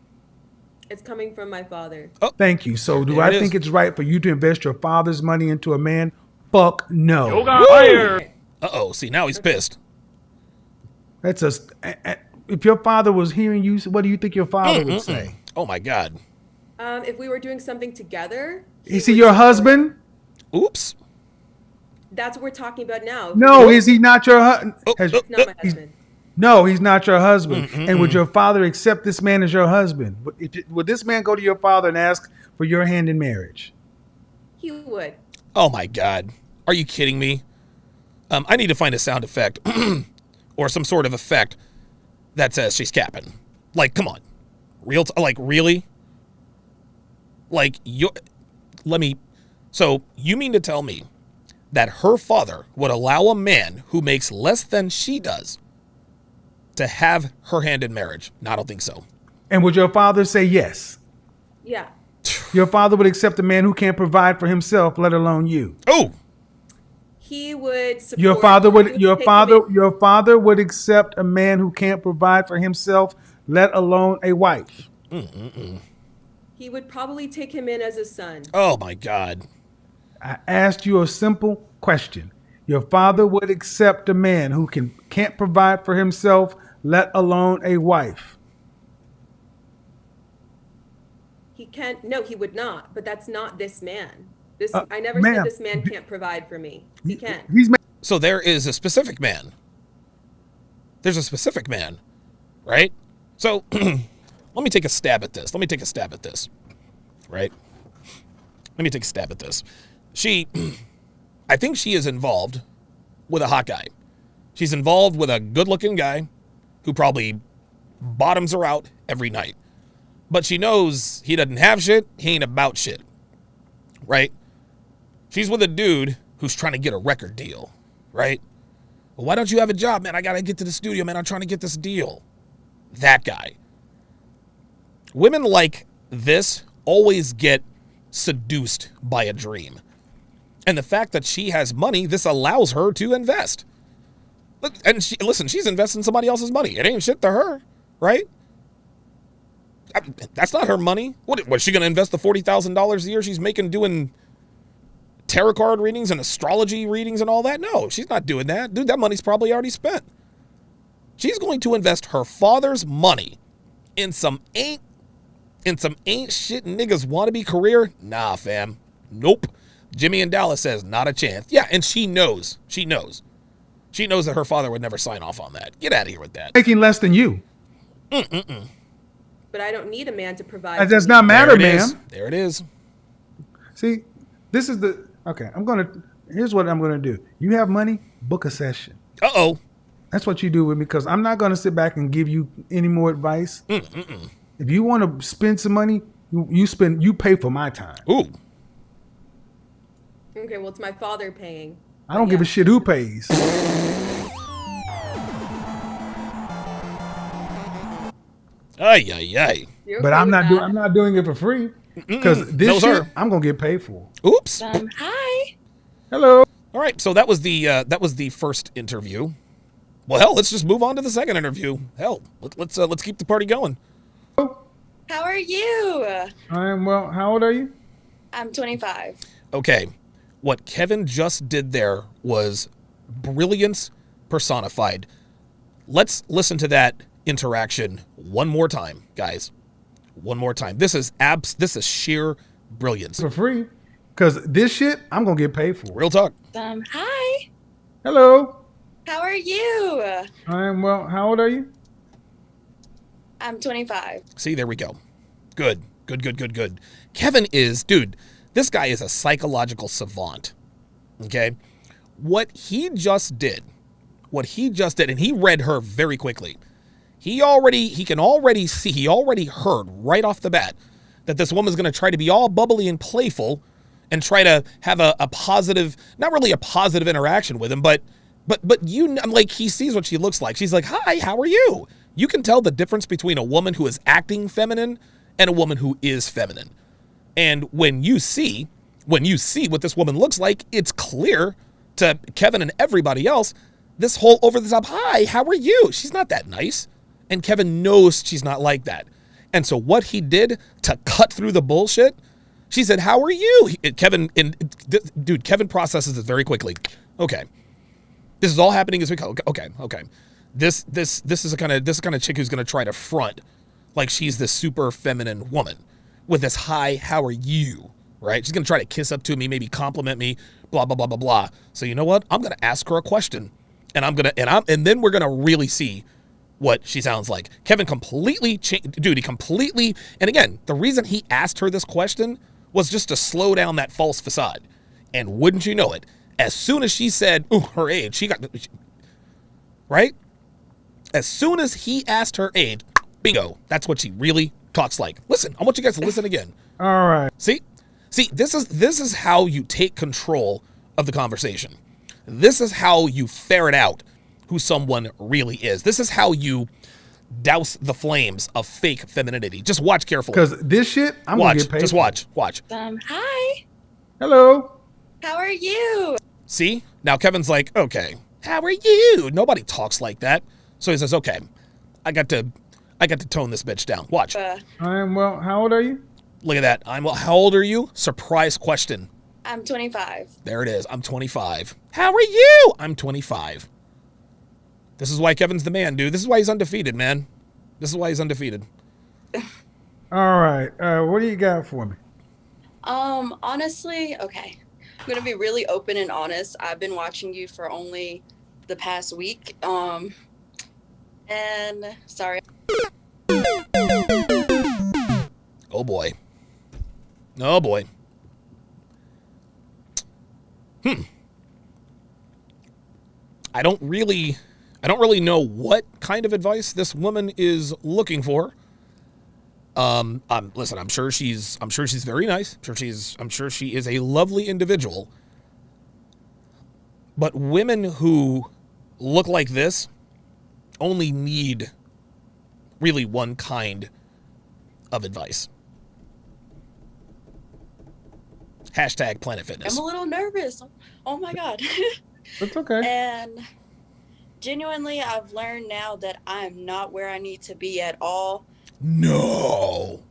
It's coming from my father. Oh, thank you. So, do I think it's right for you to invest your father's money into a man? Fuck no. See, now he's pissed. That's if your father was hearing you, what do you think your father would say? Oh my God. If we were doing something together. Is he your husband? Oops. That's what we're talking about now. No, is he not your husband? He's not my husband. No, he's not your husband. And would your father accept this man as your husband? Would this man go to your father and ask for your hand in marriage? He would. Oh my God. Are you kidding me? I need to find a sound effect or some sort of effect that says she's capping. Like, come on. Really? So you mean to tell me that her father would allow a man who makes less than she does to have her hand in marriage? No, I don't think so. And would your father say yes? Yeah. Your father would accept a man who can't provide for himself, let alone you. Oh. He would support your father would accept a man who can't provide for himself, let alone a wife. He would probably take him in as a son. Oh my God. I asked you a simple question. Your father would accept a man who can't provide for himself, let alone a wife. He can't. No, he would not. But that's not this man. This I never ma'am. said this man can't provide for me. He can. So there is a specific man. There's a specific man, right? So let me take a stab at this. Right? Let me take a stab at this. I think she is involved with a hot guy. She's involved with a good-looking guy who probably bottoms her out every night. But she knows he doesn't have shit, he ain't about shit. Right? She's with a dude who's trying to get a record deal. Right? Well, why don't you have a job, man? I got to get to the studio, man. I'm trying to get this deal. That guy. Women like this always get seduced by a dream. And the fact that she has money, this allows her to invest. And she's investing somebody else's money. It ain't shit to her, right? That's not her money. Was she going to invest the $40,000 a year she's making doing tarot card readings and astrology readings and all that? No, she's not doing that. Dude, that money's probably already spent. She's going to invest her father's money in some ain't shit niggas wannabe career. Nah, fam. Nope. Jimmy in Dallas says not a chance. Yeah, and she knows. She knows that her father would never sign off on that. Get out of here with that. Making less than you. But I don't need a man to provide. That does not matter, ma'am. There it is. See, this is the okay. Here's what I'm gonna do. You have money, book a session. Uh-oh. That's what you do with me, because I'm not gonna sit back and give you any more advice. If you want to spend some money, you pay for my time. Ooh. Okay, well, it's my father paying. I don't give a shit who pays. Ay. But I'm not doing it for free, because this shit I'm gonna get paid for. Oops. Hi. Hello. All right, so that was the first interview. Well, hell, let's just move on to the second interview. Hell, let's keep the party going. How are you? I am well. How old are you? I'm 25. Okay, what Kevin just did there was brilliance personified. Let's listen to that interaction one more time, guys. One more time. This is sheer brilliance. For free, because this shit I'm gonna get paid for. Real talk. Hi. Hello. How are you? I am well. How old are you? I'm 25. See, there we go. Good. Kevin is, dude, this guy is a psychological savant. Okay? What he just did, and he read her very quickly. He can already see, he already heard right off the bat that this woman's going to try to be all bubbly and playful and try to have a positive, not really a positive interaction with him, but like, he sees what she looks like. She's like, hi, how are you? You can tell the difference between a woman who is acting feminine and a woman who is feminine. And when you see what this woman looks like, it's clear to Kevin and everybody else, this whole over the top, hi, how are you? She's not that nice. And Kevin knows she's not like that. And so what he did to cut through the bullshit, she said, how are you? Kevin processes it very quickly. Okay. This is all happening as we go. Okay. This is a kind of chick who's going to try to front like she's this super feminine woman with this hi, how are you? Right? She's going to try to kiss up to me, maybe compliment me, blah blah blah blah blah. So you know what? I'm going to ask her a question, and then we're going to really see what she sounds like. Kevin completely changed, dude. He completely, and again, the reason he asked her this question was just to slow down that false facade. And wouldn't you know it, as soon as she said, ooh, her age, right? As soon as he asked her age, bingo, that's what she really talks like. Listen, I want you guys to listen again. All right. See, this is how you take control of the conversation. This is how you ferret out who someone really is. This is how you douse the flames of fake femininity. Just watch carefully. Because this shit, I'm going to get paid. Just watch. Hi. Hello. How are you? See? Now Kevin's like, okay, how are you? Nobody talks like that. So he says, okay, I got to tone this bitch down. Watch. I am well. How old are you? Look at that. How old are you? Surprise question. I'm 25. There it is. I'm 25. How are you? I'm 25. This is why Kevin's the man, dude. This is why he's undefeated, man. This is why he's undefeated. All right. What do you got for me? Honestly, okay. I'm gonna be really open and honest. I've been watching you for only the past week. And sorry. Oh boy. Oh boy. I don't really know what kind of advice this woman is looking for. Listen, I'm sure she's very nice. I'm sure she is a lovely individual. But women who look like this only need really one kind of advice. Hashtag Planet Fitness. I'm a little nervous. Oh my God. It's okay. And genuinely, I've learned now that I'm not where I need to be at all. No.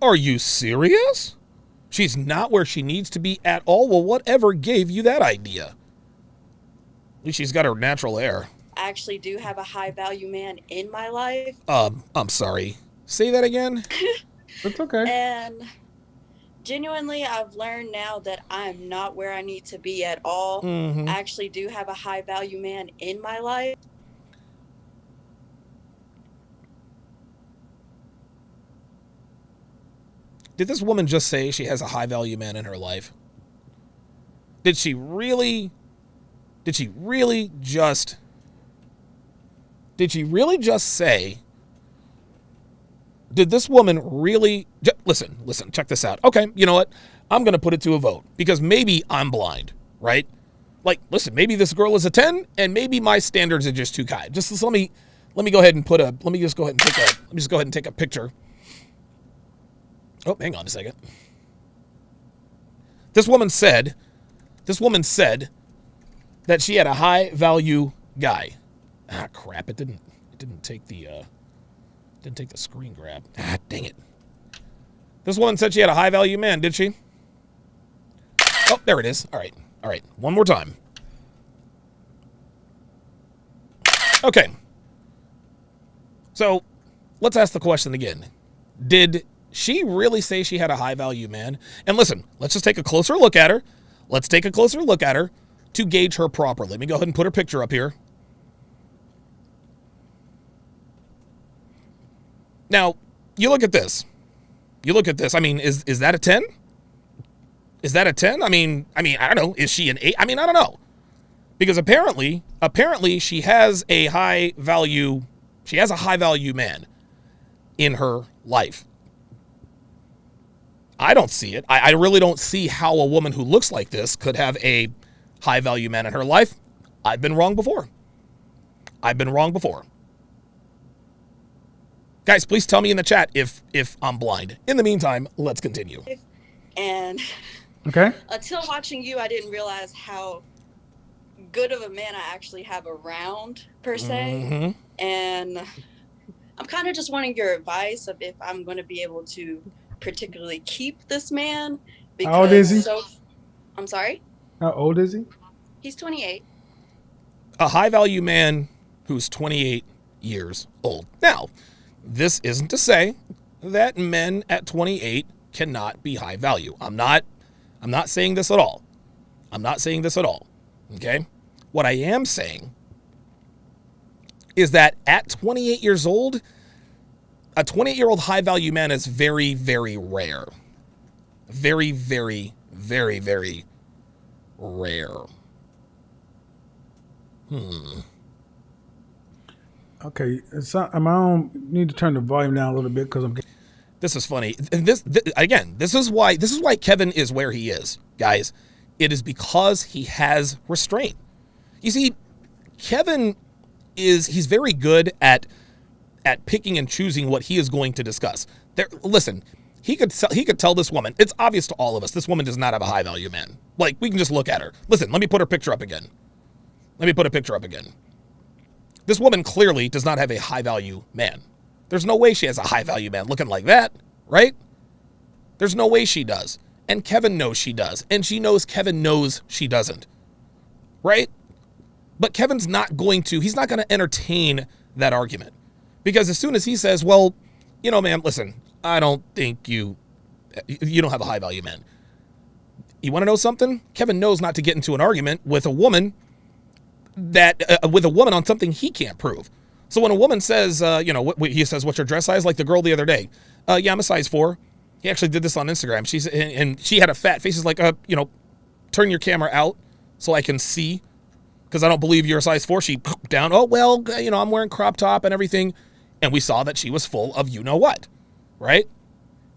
Are you serious? She's not where she needs to be at all? Well, whatever gave you that idea? At least she's got her natural hair. I actually do have a high value man in my life. I'm sorry. Say that again? It's okay. And genuinely, I've learned now that I'm not where I need to be at all. Mm-hmm. I actually do have a high value man in my life. Did this woman just say she has a high value man in her life? Did she really just say, did this woman really, listen, check this out. Okay, you know what? I'm going to put it to a vote because maybe I'm blind, right? Like, listen, maybe this girl is a 10 and maybe my standards are just too high. Just let me go ahead and take a picture. Oh, hang on a second. This woman said that she had a high value guy. Ah, crap! It didn't take the screen grab. Ah, dang it! This woman said she had a high value man, did she? Oh, there it is. All right. One more time. Okay. So, let's ask the question again. Did she really say she had a high value man? And listen, let's just take a closer look at her. Let's take a closer look at her to gauge her properly. Let me go ahead and put her picture up here. Now, you look at this. I mean, is that a 10? Is that a 10? I mean, I don't know. Is she an 8? I mean, I don't know. Because apparently she has a high value man in her life. I don't see it. I really don't see how a woman who looks like this could have a high value man in her life. I've been wrong before. Guys, please tell me in the chat if I'm blind. In the meantime, let's continue. And Okay. until watching you, I didn't realize how good of a man I actually have around, per se. Mm-hmm. And I'm kind of just wanting your advice of if I'm going to be able to particularly keep this man. Because How old is he? I'm sorry? How old is he? He's 28. A high value man who's 28 years old. Now, this isn't to say that men at 28 cannot be high value. I'm not saying this at all. Okay? What I am saying is that at 28 years old, a 28-year-old high value man is very, very rare. Very, very, very, very rare. Okay, I don't need to turn the volume down a little bit because I'm. This is funny. And this is why Kevin is where he is, guys. It is because he has restraint. You see, Kevin he's very good at picking and choosing what he is going to discuss. Listen, he could tell this woman. It's obvious to all of us. This woman does not have a high value man. Like, we can just look at her. Listen, let me put her picture up again. This woman clearly does not have a high value man. There's no way she has a high value man looking like that, right? There's no way she does. And Kevin knows she does. And she knows Kevin knows she doesn't. Right? But Kevin's not going to entertain that argument. Because as soon as he says, well, you know, man, listen, I don't think you don't have a high value man. You want to know something? Kevin knows not to get into an argument with a woman on something he can't prove. So when a woman says, he says, "What's your dress size?" Like the girl the other day, yeah, I'm a size 4. He actually did this on Instagram. She had a fat face. He's like, turn your camera out so I can see, because I don't believe you're a size 4. She down. Oh well, I'm wearing crop top and everything, and we saw that she was full of you know what, right?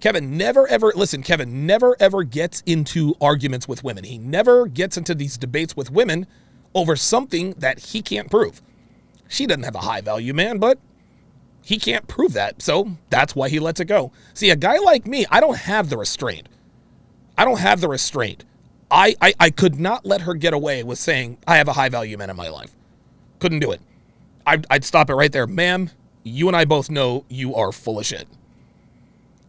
Kevin never ever gets into arguments with women. He never gets into these debates with women over something that he can't prove. She doesn't have a high value man, but he can't prove that. So that's why he lets it go. See, a guy like me, I don't have the restraint. I could not let her get away with saying I have a high value man in my life. Couldn't do it. I'd stop it right there. Ma'am, you and I both know you are full of shit.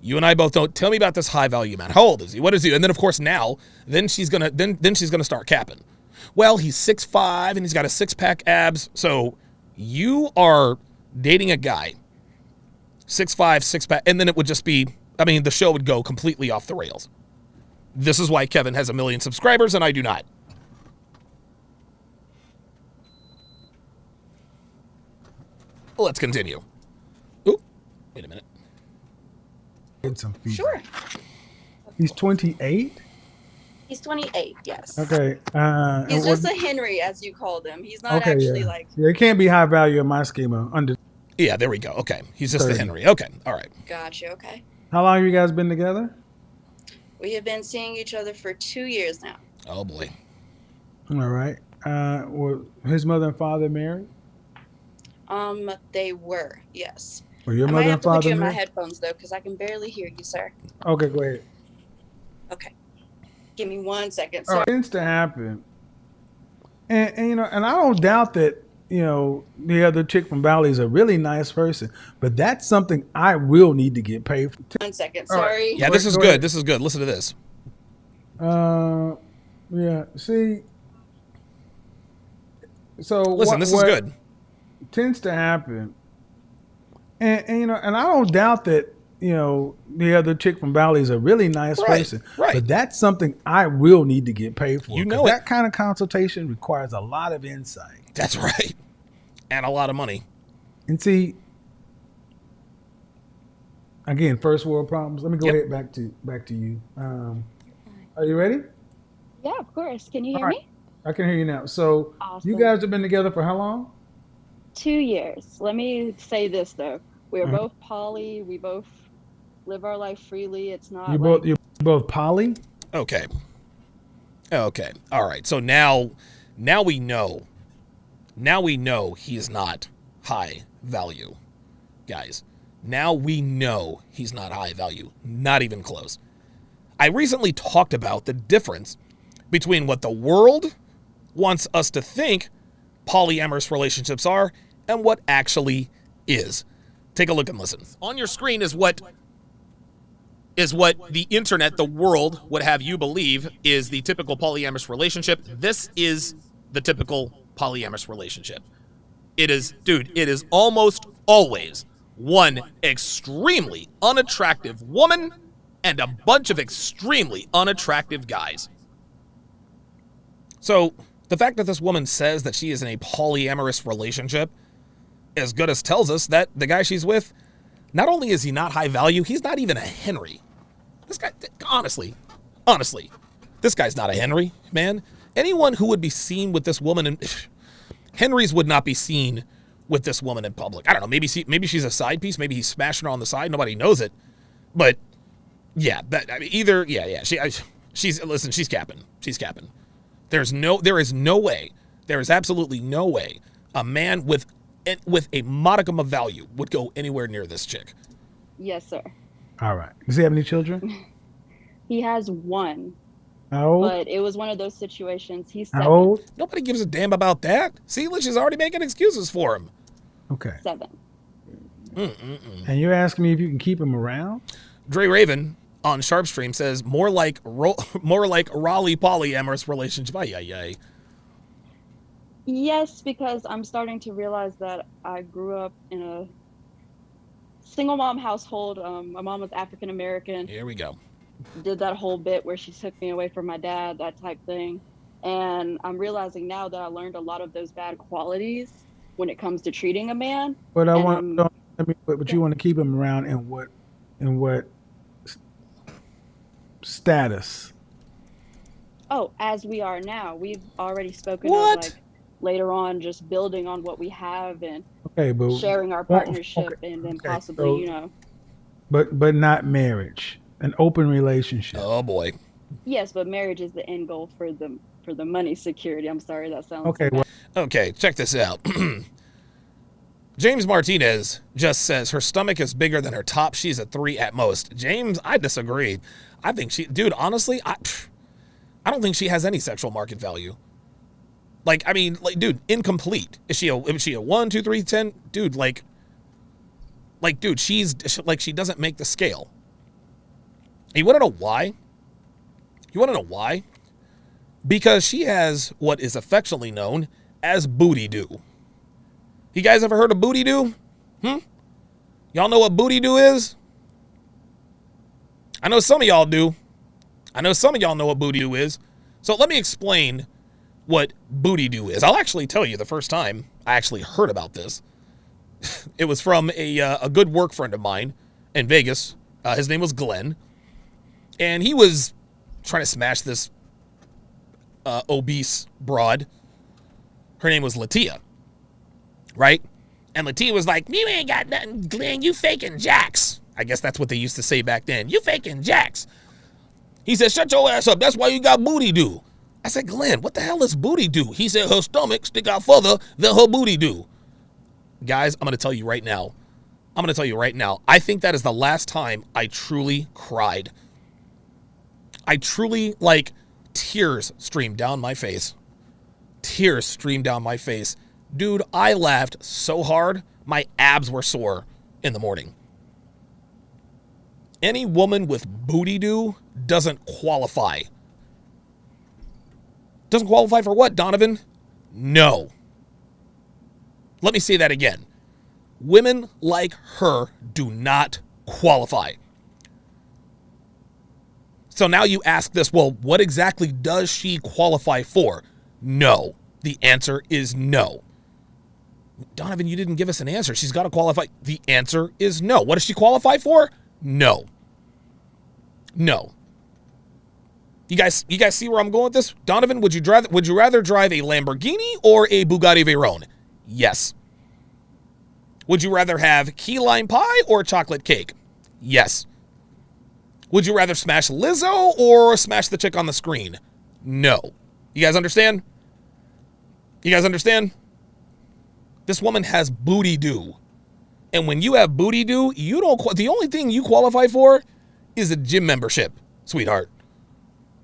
You and I both don't. Tell me about this high value man. How old is he? What is he? And then of course then she's gonna start capping. Well, he's 6'5" and he's got a 6-pack abs. So you are dating a guy 6'5", 6-pack, and then it would just be, the show would go completely off the rails. This is why Kevin has 1 million subscribers and I do not. Let's continue. Ooh, wait a minute. Get some feedback. Sure. He's 28? He's 28, yes. Okay. He's just a Henry, as you called him. He's not actually like... Yeah, it can't be high value in my schema. Yeah, there we go. Okay. He's just 30. A Henry. Okay. All right. Gotcha. Okay. How long have you guys been together? We have been seeing each other for 2 years now. Oh, boy. All right. Were his mother and father married? They were, yes. Were your I mother might have and to put father you in my married? headphones, though, because I can barely hear you, sir. Okay, go ahead. Okay. Give me 1 second. All So right. It tends to happen. And I don't doubt that, the other chick from Valley is a really nice person, but that's something I will need to get paid for. 1 second. All right. Sorry. Yeah, this is good. This is good. Listen to this. Yeah. See. So listen, this is good. Tends to happen, and I don't doubt that the other chick from Valley is a really nice person, right? But that's something I will need to get paid for. That kind of consultation requires a lot of insight. That's right, and a lot of money. And see, again, first world problems. Let me go ahead back to you. Are you ready? Yeah, of course. Can you hear me? I can hear you now. So awesome. You guys have been together for how long? 2 years. Let me say this though: we are both poly. We both live our life freely. It's not. You're both poly? Okay. All right. So now we know. Now we know he's not high value, guys. Now we know he's not high value. Not even close. I recently talked about the difference between what the world wants us to think polyamorous relationships are and what actually is. Take a look and listen. On your screen is what the internet, the world, would have you believe is the typical polyamorous relationship. This is the typical polyamorous relationship. It is almost always one extremely unattractive woman and a bunch of extremely unattractive guys. So the fact that this woman says that she is in a polyamorous relationship as good as tells us that the guy she's with, not only is he not high value, he's not even a Henry. This guy, honestly, this guy's not a Henry, man. Anyone who would be seen with this woman, and Henrys would not be seen with this woman in public. I don't know, maybe she's a side piece, maybe he's smashing her on the side, nobody knows it. But yeah, she's capping. She's capping. There is no way, there is absolutely no way a man with a modicum of value would go anywhere near this chick. Yes, sir. All right. Does he have any children? He has one. How old? But it was one of those situations. He's 7. How old? Nobody gives a damn about that. See, she's already making excuses for him. Okay. 7. And you're asking me if you can keep him around? Dre Raven on Sharpstream says more like Raleigh polyamorous relationship. Ay. Yes, because I'm starting to realize that I grew up in a single mom household. My mom was African American. Here we go. Did that whole bit where she took me away from my dad, that type thing. And I'm realizing now that I learned a lot of those bad qualities when it comes to treating a man. But And but you want to keep him around in what status? oh, as we are now, we've already spoken What? of like later on just building on what we have and Okay, but sharing our partnership and then possibly, so- you know. but not marriage, an open relationship. Oh boy. Yes, but marriage is the end goal for the money security. I'm sorry, that sounds Okay, bad. well, Okay, check this out. James Martinez just says her stomach is bigger than her top. She's a 3 at most. James, I disagree. I think dude, honestly, I don't think she has any sexual market value. Like, I mean, like, dude, incomplete. Is she a 1, 2, 3, 10? Dude, dude, she doesn't make the scale. You want to know why? Because she has what is affectionately known as booty do. You guys ever heard of booty do? Y'all know what booty do is? I know some of y'all do. I know some of y'all know what booty do is. So let me explain what booty do is. I'll actually tell you the first time I actually heard about this. It was from a good work friend of mine in Vegas. His name was Glenn. And he was trying to smash this obese broad. Her name was Latia. Right? And Latia was like, you ain't got nothing, Glenn. You faking jacks. I guess that's what they used to say back then. You faking jacks. He said, shut your ass up. That's why you got booty do. I said, Glenn, what the hell is booty do? He said, her stomach stick out further than her booty do. Guys, I'm going to tell you right now. I think that is the last time I truly cried. I truly, tears streamed down my face. Dude, I laughed so hard, my abs were sore in the morning. Any woman with booty do doesn't qualify. Doesn't qualify for what, Donovan? No. Let me say that again. Women like her do not qualify. So now you ask this, well, what exactly does she qualify for? No. The answer is no. Donovan, you didn't give us an answer. She's got to qualify. The answer is no. What does she qualify for? No. No. You guys see where I'm going with this? Donovan, would you rather drive a Lamborghini or a Bugatti Veyron? Yes. Would you rather have key lime pie or chocolate cake? Yes. Would you rather smash Lizzo or smash the chick on the screen? No. You guys understand? This woman has booty do. And when you have booty do, the only thing you qualify for is a gym membership, sweetheart.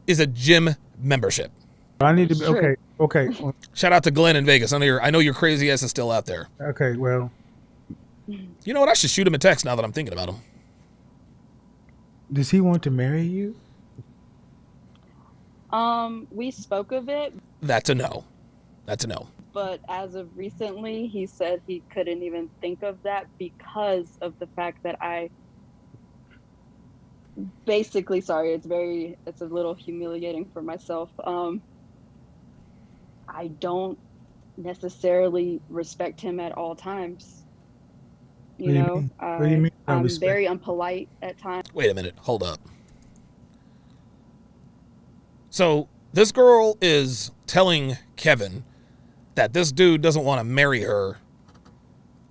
Is a gym membership. I need to be okay. Shout out to Glenn in Vegas. I know your crazy ass is still out there. Okay, well, You know what? I should shoot him a text now that I'm thinking about him. does he want to marry you? We spoke of it, That's a no. but as of recently, he said he couldn't even think of that because of the fact that I basically, sorry, it's a little humiliating for myself. I don't necessarily respect him at all times. What do you mean? What do you mean I'm respect? very unpolite at times. Wait a minute. Hold up. So this girl is telling Kevin that this dude doesn't want to marry her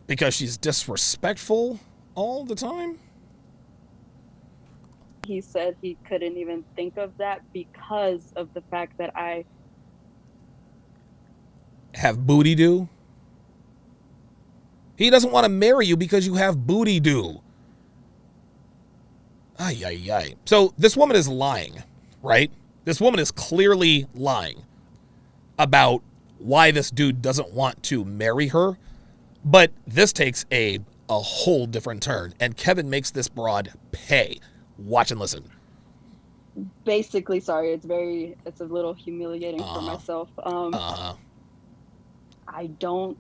because she's disrespectful all the time? He said he couldn't even think of that because of the fact that I Have booty do? He doesn't want to marry you because you have booty do. Ay, ay, ay. So this woman is lying, right? This woman is clearly lying about why this dude doesn't want to marry her. But this takes a whole different turn. And Kevin makes this broad pay. Watch and listen. basically, sorry, it's a little humiliating for myself. I don't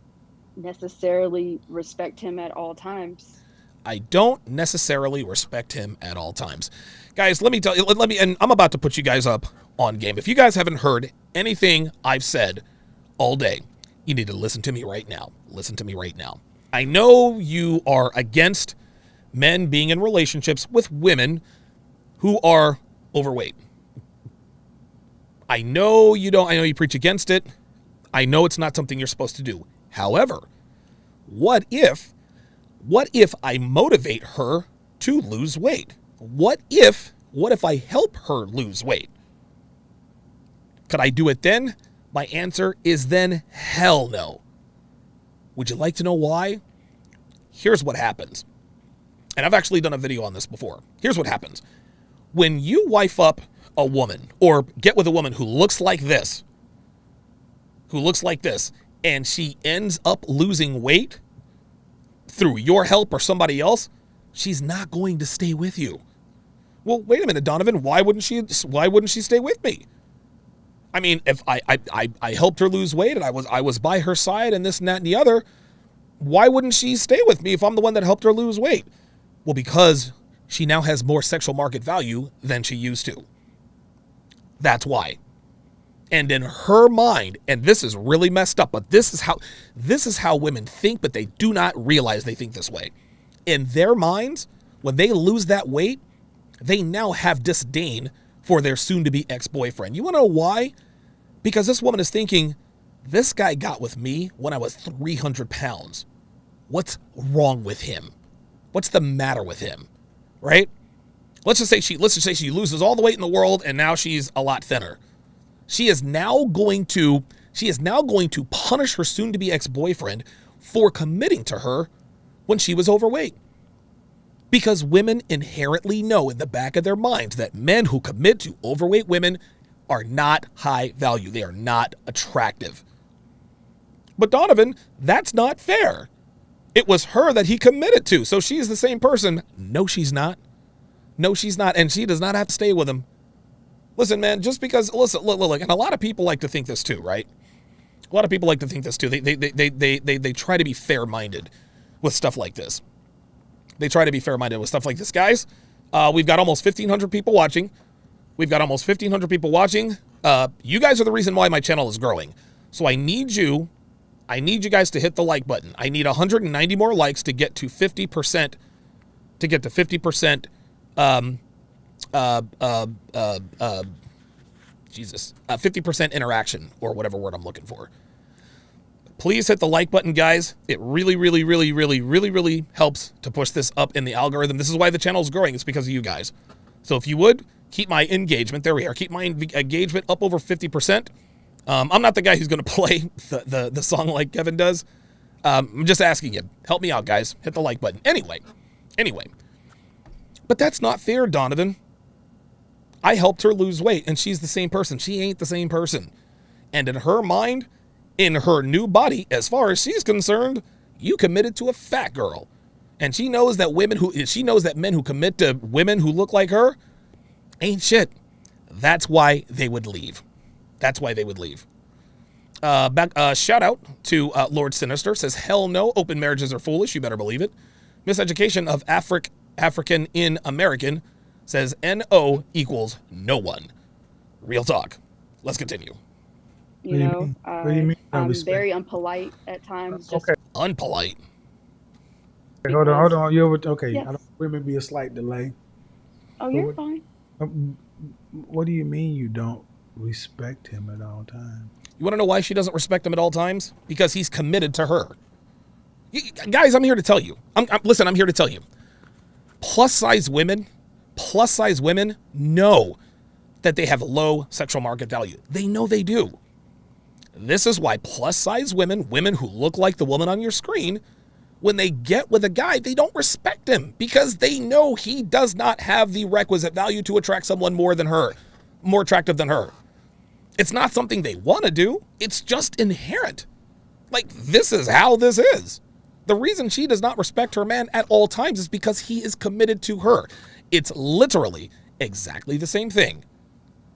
necessarily respect him at all times. I don't necessarily respect him at all times. Guys, let me tell you, and I'm about to put you guys up on game. If you guys haven't heard anything I've said all day, you need to listen to me right now. Listen to me right now. I know you are against men being in relationships with women who are overweight. I know you don't. I know you preach against it. I know it's not something you're supposed to do. However, what if I motivate her to lose weight? What if I help her lose weight? Could I do it then? My answer is then hell no. Would you like to know why? Here's what happens. And I've actually done a video on this before. Here's what happens. When you wife up a woman or get with a woman who looks like this, and she ends up losing weight through your help or somebody else, she's not going to stay with you. Well, wait a minute, Donovan, why wouldn't she stay with me? I mean, if I helped her lose weight and I was by her side and this and that and the other, why wouldn't she stay with me if I'm the one that helped her lose weight? Well, because she now has more sexual market value than she used to. That's why. And in her mind, and this is really messed up, but this is how women think, but they do not realize they think this way. In their minds, when they lose that weight, they now have disdain for their soon-to-be ex-boyfriend. You want to know why? Because this woman is thinking, this guy got with me when I was 300 pounds. What's wrong with him? What's the matter with him? Right? Let's just say she loses all the weight in the world and now she's a lot thinner. She is now going to punish her soon-to-be ex-boyfriend for committing to her when she was overweight. Because women inherently know in the back of their minds that men who commit to overweight women are not high value. They are not attractive. But Donovan, that's not fair. It was her that he committed to, so she's the same person. No, she's not. No, she's not, and she does not have to stay with him. Listen, man, just because, look, and a lot of people like to think this too, right? A lot of people like to think this too. They try to be fair-minded with stuff like this. They try to be fair-minded with stuff like this. Guys, we've got almost 1,500 people watching. You guys are the reason why my channel is growing. So I need you guys to hit the like button. I need 190 more likes to get to 50%, 50% interaction, or whatever word I'm looking for. Please hit the like button, guys. It really, really, really, really, really, really helps to push this up in the algorithm. This is why the channel is growing. It's because of you guys. So if you would, keep my engagement. There we are. Keep my engagement up over 50%. I'm not the guy who's going to play the song like Kevin does. I'm just asking you. Help me out, guys. Hit the like button. Anyway. But that's not fair, Donovan. I helped her lose weight, and she's the same person. She ain't the same person. And in her mind, in her new body, as far as she's concerned, you committed to a fat girl. And she knows that men who commit to women who look like her ain't shit. That's why they would leave. Shout out to Lord Sinister. Says, hell no, open marriages are foolish. You better believe it. Miseducation of African in American. Says NO equals no one. Real talk. Let's continue. You know, What do you mean? I'm very unpolite at times. Just Okay. Unpolite. Hold on. Okay. Yes. I don't remember be a slight delay. Oh, you're fine. What do you mean you don't respect him at all times? You want to know why she doesn't respect him at all times? Because he's committed to her. Guys, I'm here to tell you. I'm here to tell you. Plus size women know that they have low sexual market value. They know they do. This is why plus size women who look like the woman on your screen, when they get with a guy, they don't respect him because they know he does not have the requisite value to attract someone more attractive than her. It's not something they want to do. It's just inherent. Like, this is how this is. The reason she does not respect her man at all times is because he is committed to her. It's literally exactly the same thing.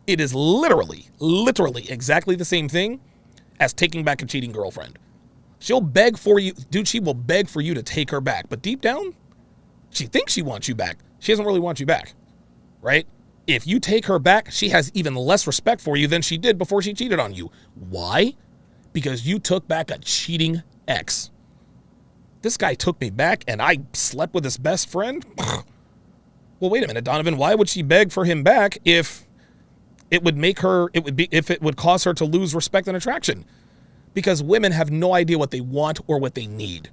It is literally exactly the same thing as taking back a cheating girlfriend. She'll beg for you, dude, she will beg for you to take her back. But deep down, She thinks she wants you back. She doesn't really want you back, right? If you take her back, she has even less respect for you than she did before she cheated on you. Why? Because you took back a cheating ex. This guy took me back and I slept with his best friend? Well, wait a minute, Donovan. Why would she beg for him back if it would cause her to lose respect and attraction? Because women have no idea what they want or what they need.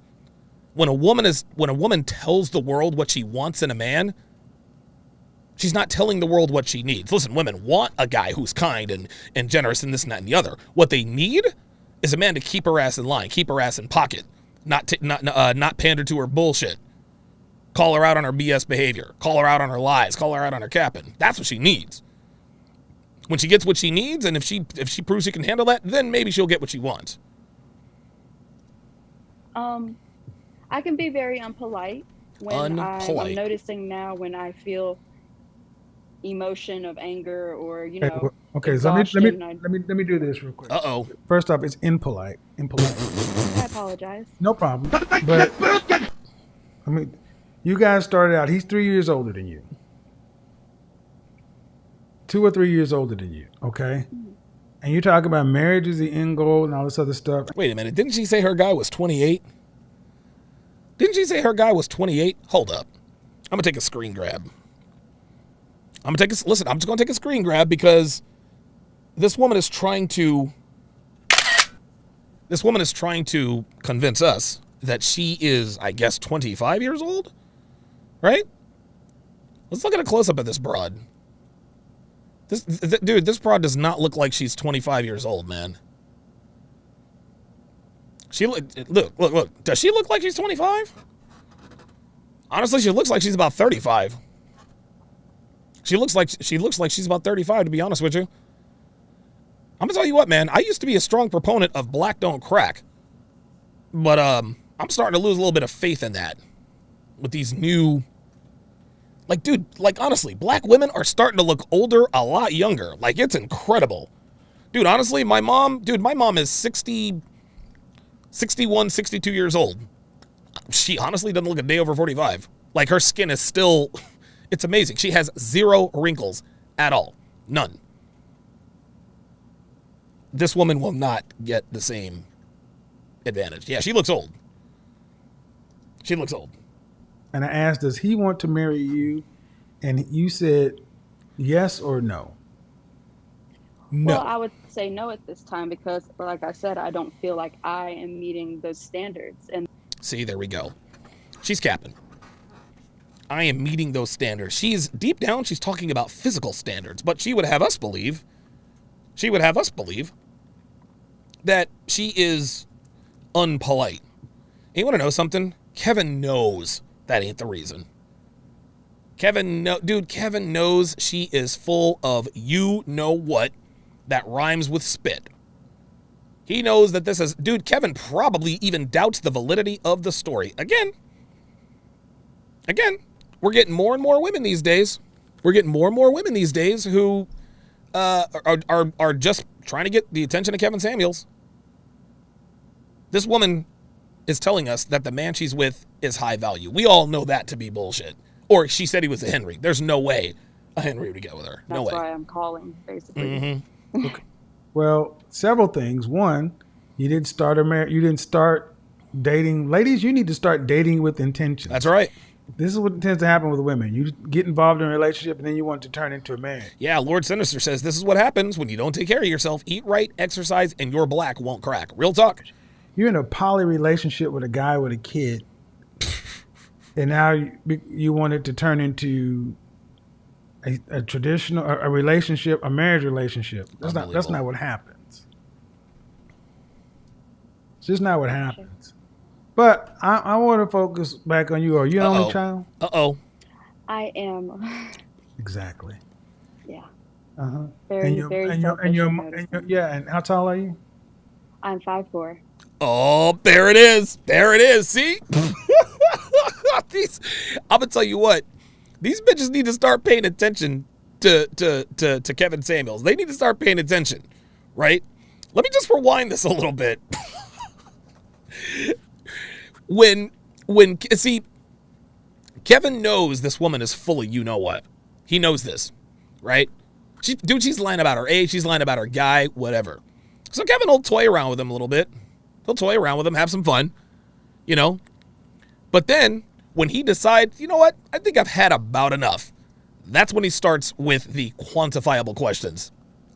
When a woman tells the world what she wants in a man, she's not telling the world what she needs. Listen, women want a guy who's kind and generous and this and that and the other. What they need is a man to keep her ass in line, keep her ass in pocket, not pander to her bullshit. Call her out on her BS behavior. Call her out on her lies. Call her out on her capping. That's what she needs. When she gets what she needs, and if she proves she can handle that, then maybe she'll get what she wants. I can be very unpolite when I'm noticing now when I feel emotion of anger or Okay, so let me do this real quick. Uh-oh. First off, it's impolite. I apologize. No problem. But I mean, you guys started out. He's 3 years older than you. 2 or 3 years older than you. Okay. And you talk about marriage is the end goal and all this other stuff. Wait a minute. Didn't she say her guy was 28? Didn't she say her guy was 28? Hold up. I'm going to take a screen grab. I'm just going to take a screen grab because this woman is trying to convince us that she is, I guess, 25 years old, right? Let's look at a close-up of this broad. This broad does not look like she's 25 years old, man. Look. Does she look like she's 25? Honestly, she looks like she's about 35. She looks like she's about 35, to be honest with you. I'm gonna tell you what, man. I used to be a strong proponent of black don't crack, but I'm starting to lose a little bit of faith in that with these new. Like, dude, honestly, black women are starting to look older a lot younger. Like, it's incredible. Dude, honestly, my mom is 61, 62 years old. She honestly doesn't look a day over 45. Like, her skin is still, it's amazing. She has 0 wrinkles at all. None. This woman will not get the same advantage. Yeah, she looks old. She looks old. And I asked, does he want to marry you? And you said yes or no? No. Well, I would say no at this time because, like I said, I don't feel like I am meeting those standards. And see, there we go. She's capping. I am meeting those standards. She's deep down, she's talking about physical standards, but she would have us believe that she is unpolite. And you want to know something? Kevin knows that ain't the reason. Kevin knows she is full of you know what that rhymes with spit. He knows that this is, dude, Kevin probably even doubts the validity of the story. Again, we're getting more and more women these days. Who are just trying to get the attention of Kevin Samuels. This woman is telling us that the man she's with is high value. We all know that to be bullshit. Or she said he was a Henry. There's no way a Henry would get with her. No way. That's why I'm calling, basically. Mm-hmm. Okay. Well, several things. One, you didn't start dating. Ladies, you need to start dating with intention. That's right. This is what tends to happen with women. You get involved in a relationship and then you want to turn into a man. Yeah, Lord Sinister says this is what happens when you don't take care of yourself. Eat right, exercise, and your black won't crack. Real talk. You're in a poly relationship with a guy with a kid, and now you want it to turn into a traditional a relationship, a marriage relationship. That's not what happens. It's just not what happens. But I want to focus back on you. Are you an only child? Uh-oh. I am. Exactly. Yeah. Uh-huh. Very And how tall are you? I'm 5'4". Oh, there it is. See? I'm going to tell you what. These bitches need to start paying attention to Kevin Samuels. They need to start paying attention, right? Let me just rewind this a little bit. Kevin knows this woman is full of you-know-what. He knows this, right? She's lying about her age. She's lying about her guy, whatever. So Kevin will toy around with him a little bit. He'll toy around with him, have some fun, you know. But then when he decides, you know what, I think I've had about enough, that's when he starts with the quantifiable questions.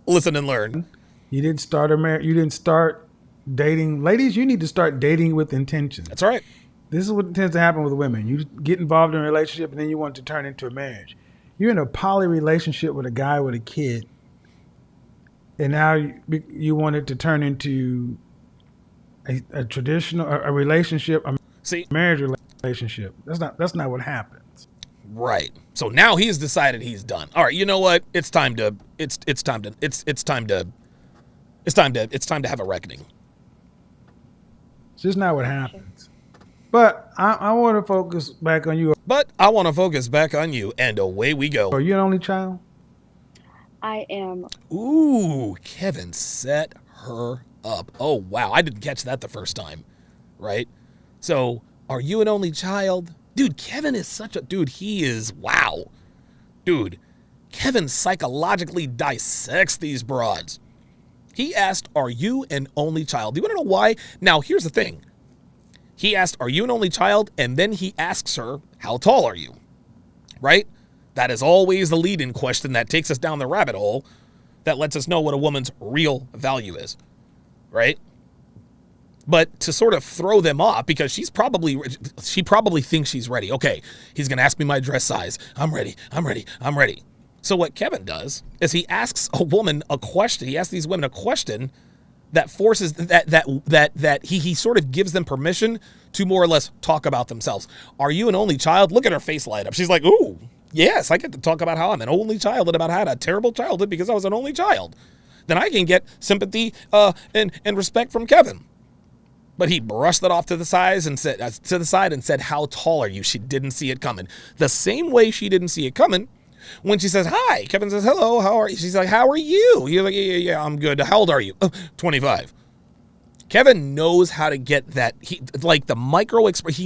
Listen and learn. You didn't start a marriage. You didn't start dating. Ladies, you need to start dating with intention. That's right. This is what tends to happen with women. You get involved in a relationship and then you want it to turn into a marriage. You're in a poly relationship with a guy with a kid, and now you want it to turn into a traditional a relationship, a marriage relationship. That's not what happens. Right. So now he's decided he's done. All right. You know what? It's time to have a reckoning. It's just not what happens. But I want to focus back on you. And away we go. Are you an only child? I am. Ooh, Kevin set her up. Oh, wow. I didn't catch that the first time, right? So, are you an only child? Dude, Kevin is such a... Dude, he is... Wow. Dude, Kevin psychologically dissects these broads. He asked, are you an only child? Do you want to know why? Now, here's the thing. He asked, are you an only child? And then he asks her, how tall are you? Right? That is always the lead-in question that takes us down the rabbit hole that lets us know what a woman's real value is. Right? But to sort of throw them off, because she probably thinks she's ready. Okay, he's going to ask me my dress size. I'm ready. So what Kevin does is he asks a woman a question. He asks these women a question that forces that he sort of gives them permission to more or less talk about themselves. Are you an only child? Look at her face light up. She's like, ooh, yes, I get to talk about how I'm an only child and about how I had a terrible childhood because I was an only child. Then I can get sympathy and respect from Kevin. But he brushed it off to the side and said, how tall are you? She didn't see it coming. The same way she didn't see it coming when she says, hi, Kevin says, hello, how are you? She's like, how are you? You're like, yeah, I'm good. How old are you? 25. Kevin knows how to get that. He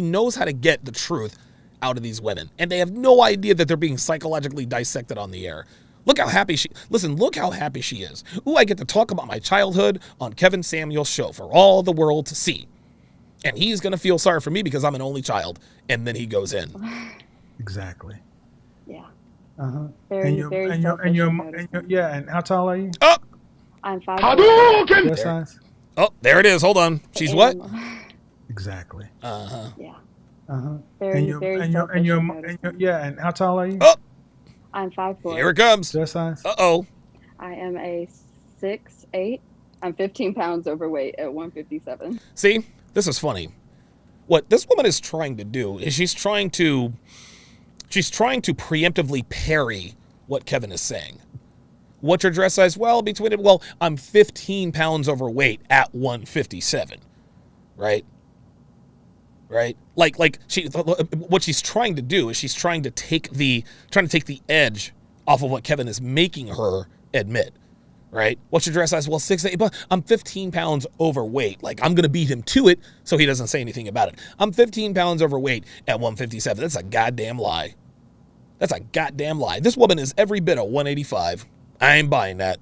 knows how to get the truth out of these women. And they have no idea that they're being psychologically dissected on the air. Look how happy she is. Ooh, I get to talk about my childhood on Kevin Samuel's show for all the world to see. And he's going to feel sorry for me because I'm an only child. And then he goes in. Exactly. Yeah. Uh-huh. Very selfish. And how tall are you? Oh! I'm 5'4". Hadouken! What size? Oh, there it is. Hold on. She's what? Exactly. Uh-huh. Yeah. Uh-huh. Very selfish. And how tall are you? Oh! I'm 5'4". Here it comes. Dress size? Uh-oh. I am a 6'8". I'm 15 pounds overweight at 157. See, this is funny. What this woman is trying to do is she's trying to preemptively parry what Kevin is saying. What's your dress size? Well, I'm 15 pounds overweight at 157. Right? Right? Like what she's trying to do is she's trying to take the edge off of what Kevin is making her admit. Right? What's your dress size? Well, 6'8", but I'm 15 pounds overweight. Like, I'm going to beat him to it so he doesn't say anything about it. I'm 15 pounds overweight at 157. That's a goddamn lie. That's a goddamn lie. This woman is every bit of 185. I ain't buying that.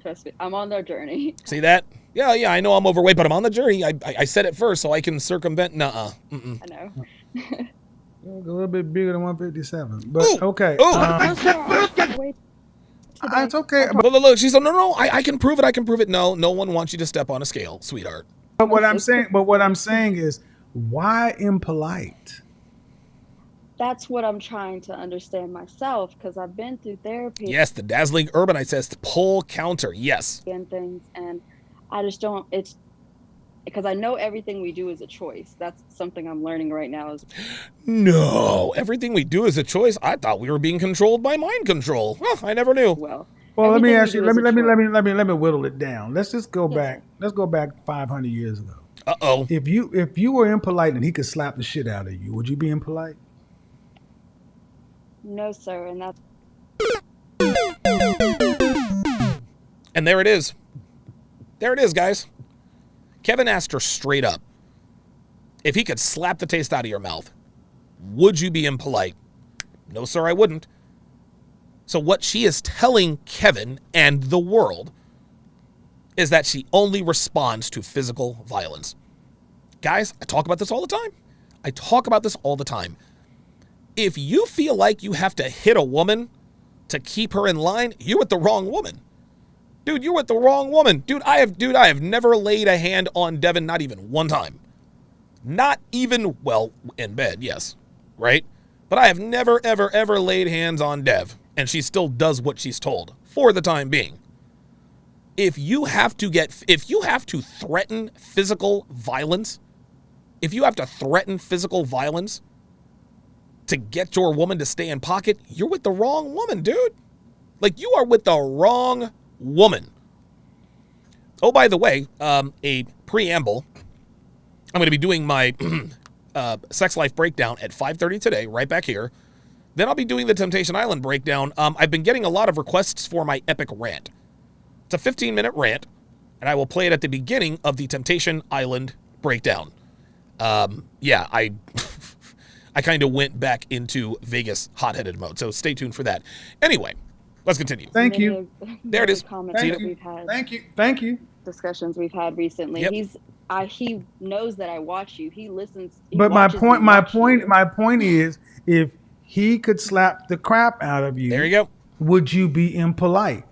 Trust me, I'm on their journey. See that? Yeah, I know I'm overweight, but I'm on the journey. I said it first so I can circumvent. Nuh-uh. Mm-mm. I know. A little bit bigger than 157. But, Ooh, okay. Wait. It's okay. Look, she said, no, I can prove it. No one wants you to step on a scale, sweetheart. But what I'm saying is, why impolite? That's what I'm trying to understand myself, because I've been through therapy. Yes, the dazzling urbanite says pull counter. Yes. And things, and I just don't. It's because I know everything we do is a choice. That's something I'm learning right now. No, everything we do is a choice. I thought we were being controlled by mind control. Well, I never knew. Well, let me ask you. Let me whittle it down. Let's just go back. Let's go back 500 years ago. Uh-oh. If you were impolite and he could slap the shit out of you, would you be impolite? No, sir, and that's. And there it is. There it is, guys. Kevin asked her straight up if he could slap the taste out of your mouth. would you be impolite? No, sir, I wouldn't. So what she is telling Kevin and the world is that she only responds to physical violence. Guys, I talk about this all the time. If you feel like you have to hit a woman to keep her in line, you're with the wrong woman. Dude, you're with the wrong woman. I have never laid a hand on Devin, not even one time. Not even, well, in bed, yes, right? But I have never, ever, ever laid hands on Dev, and she still does what she's told for the time being. If you have to threaten physical violence, to get your woman to stay in pocket, you're with the wrong woman, dude. Like, you are with the wrong woman. Oh, by the way, a preamble. I'm going to be doing my sex life breakdown at 5:30 today, right back here. Then I'll be doing the Temptation Island breakdown. I've been getting a lot of requests for my epic rant. It's a 15-minute rant, and I will play it at the beginning of the Temptation Island breakdown. Yeah, I kind of went back into Vegas hot-headed mode, so stay tuned for that. Anyway, let's continue. Thank you. There it is. Thank you. Discussions we've had recently. Yep. He knows that I watch you. He listens. But my point is, if he could slap the crap out of you, there you go. Would you be impolite?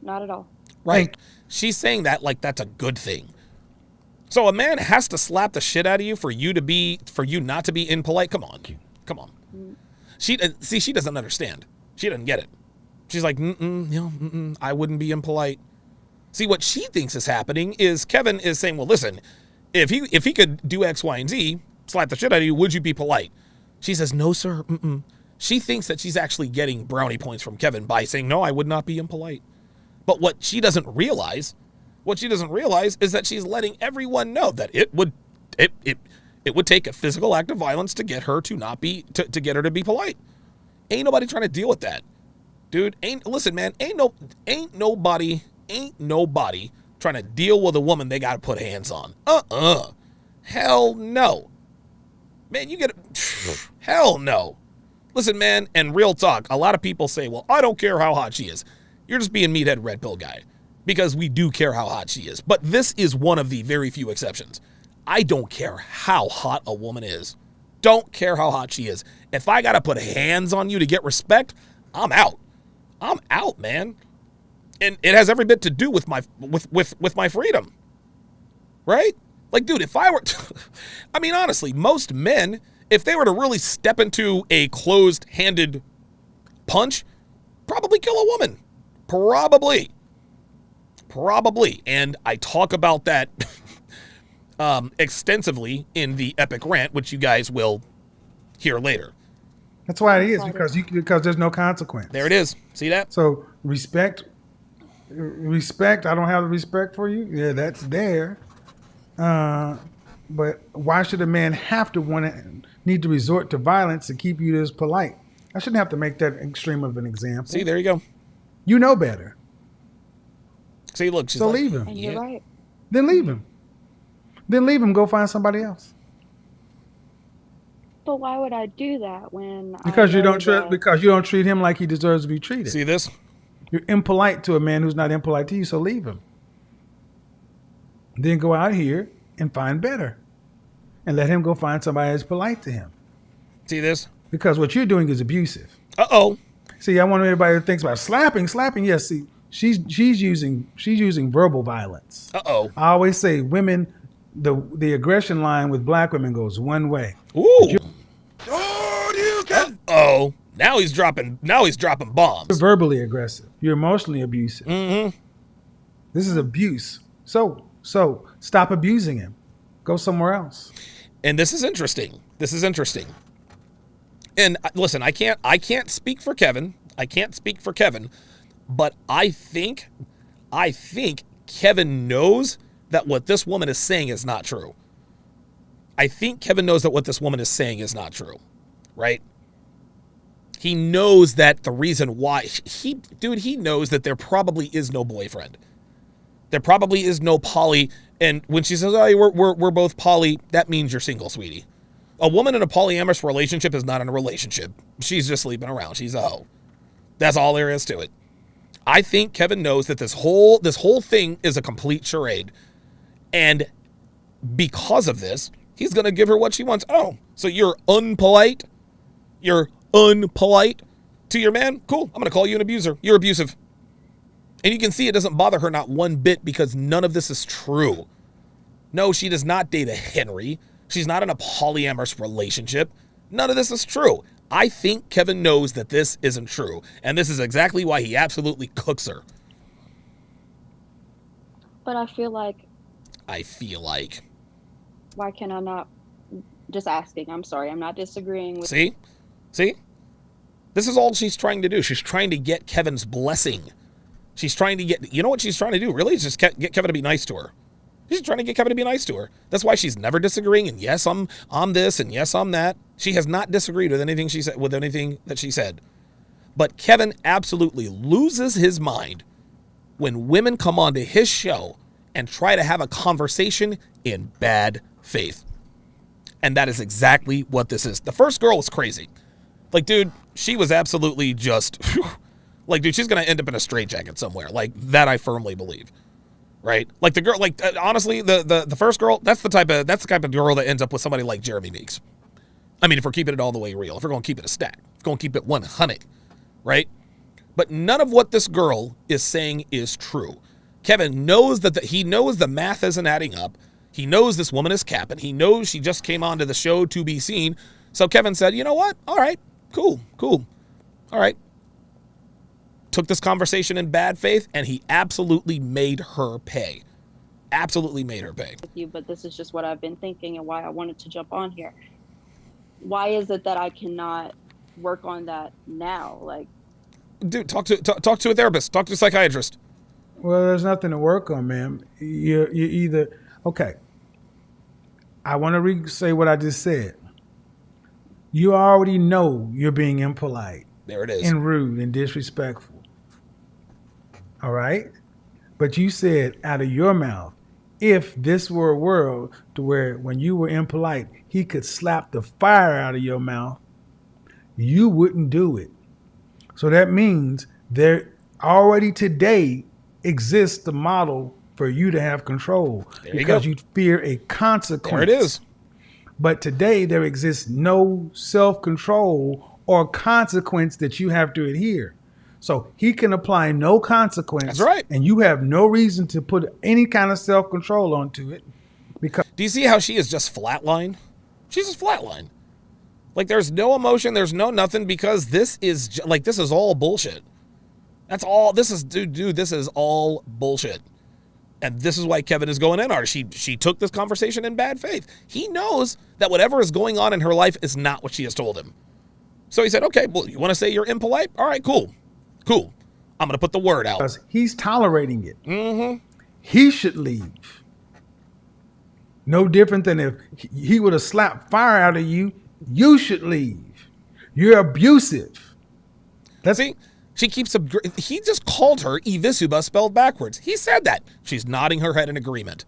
Not at all. Right. She's saying that like that's a good thing. So a man has to slap the shit out of you for you not to be impolite. Come on. She doesn't understand. She doesn't get it. She's like, I wouldn't be impolite. See, what she thinks is happening is Kevin is saying, well, listen, if he could do X, Y, and Z, slap the shit out of you, would you be polite? She says, no, sir. She thinks that she's actually getting brownie points from Kevin by saying, no, I would not be impolite. But what she doesn't realize is that she's letting everyone know that it would take a physical act of violence to get her to get her to be polite. Ain't nobody trying to deal with that. Dude, listen, man, ain't nobody trying to deal with a woman they got to put hands on. Hell no. Man, hell no. Listen, man, and real talk, a lot of people say, well, I don't care how hot she is. You're just being meathead red pill guy, because we do care how hot she is. But this is one of the very few exceptions. I don't care how hot a woman is. Don't care how hot she is. If I got to put hands on you to get respect, I'm out. I'm out, man. And it has every bit to do with my freedom. Right? Like, dude, if I were I mean, honestly, most men, if they were to really step into a closed-handed punch, probably kill a woman. Probably. And I talk about that extensively in the epic rant, which you guys will hear later. That's why it is, because there's no consequence. There it is. See that? So respect. I don't have the respect for you. Yeah, that's there. But why should a man have to need to resort to violence to keep you this polite? I shouldn't have to make that extreme of an example. See, there you go. You know better. See, look, she's so like, leave him. And you're right. Then leave him. Go find somebody else. But why would I do that when? Because you don't treat him like he deserves to be treated. See this? You're impolite to a man who's not impolite to you, so leave him. Then go out here and find better, and let him go find somebody that's polite to him. See this? Because what you're doing is abusive. Uh-oh. See, I want everybody to think about slapping. Yes, see, she's using verbal violence. Uh-oh. I always say women, the aggression line with black women goes one way. Ooh. Uh-oh. Now he's dropping bombs. You're verbally aggressive. You're emotionally abusive. Mm-hmm. This is abuse. So stop abusing him. Go somewhere else. And this is interesting. And listen, I can't speak for Kevin. But I think Kevin knows that what this woman is saying is not true. Right? He knows that the reason why he knows that there probably is no boyfriend. There probably is no poly And when she says, "Oh, we're both poly," that means you're single, sweetie. A woman in a polyamorous relationship is not in a relationship. She's just sleeping around. She's a hoe. That's all there is to it. I think Kevin knows that this whole thing is a complete charade. And because of this, he's going to give her what she wants. Oh, so you're unpolite? You're unpolite to your man? Cool. I'm going to call you an abuser. You're abusive. And you can see it doesn't bother her not one bit because none of this is true. No, she does not date a Henry. She's not in a polyamorous relationship. None of this is true. I think Kevin knows that this isn't true. And this is exactly why he absolutely cooks her. But I feel like. Why can I not? Just asking. I'm sorry. I'm not disagreeing with. See? This is all she's trying to do. She's trying to get Kevin's blessing. She's trying to get, you know what she's trying to do? Really? Is just get Kevin to be nice to her. She's trying to get Kevin to be nice to her. That's why she's never disagreeing. And yes, I'm this, and yes, I'm that. She has not disagreed with anything she said, with anything that she said. But Kevin absolutely loses his mind when women come onto his show and try to have a conversation in bad faith. And that is exactly what this is. The first girl was crazy. Like, dude, she was absolutely just, like, dude, she's going to end up in a straitjacket somewhere. Like, that I firmly believe. Right? Like, the girl, like, honestly, the first girl, that's the type of girl that ends up with somebody like Jeremy Meeks. I mean, if we're keeping it all the way real, if we're going to keep it a stack, if we're going to keep it 100, right? But none of what this girl is saying is true. Kevin knows that he knows the math isn't adding up. He knows this woman is capping. He knows she just came onto the show to be seen. So Kevin said, you know what? All right, cool. All right. Took this conversation in bad faith, and he absolutely made her pay. Absolutely made her pay. With you, but this is just what I've been thinking and why I wanted to jump on here. Why is it that I cannot work on that now? Like, dude, talk to a therapist. Talk to a psychiatrist. Well, there's nothing to work on, man. You either okay. I want to say what I just said. You already know you're being impolite. There it is. And rude and disrespectful. All right? But you said out of your mouth, if this were a world to where when you were impolite, he could slap the fire out of your mouth, you wouldn't do it. So that means there already today exists the model for you to have control because you fear a consequence. There it is. But today there exists no self-control or consequence that you have to adhere. So he can apply no consequence. That's right. And you have no reason to put any kind of self-control onto it. Because do you see how she is just flatline? She's just flatline. Like there's no emotion, there's no nothing because this is this is all bullshit. That's all. This is dude. This is all bullshit. And this is why Kevin is going in on her. She took this conversation in bad faith. He knows that whatever is going on in her life is not what she has told him. So he said, okay, well, you want to say you're impolite? All right, cool. I'm going to put the word out. Because he's tolerating it. Mm-hmm. He should leave. No different than if he would have slapped fire out of you, you should leave. You're abusive. See? She keeps, he just called her Evisuba spelled backwards. He said that. She's nodding her head in agreement.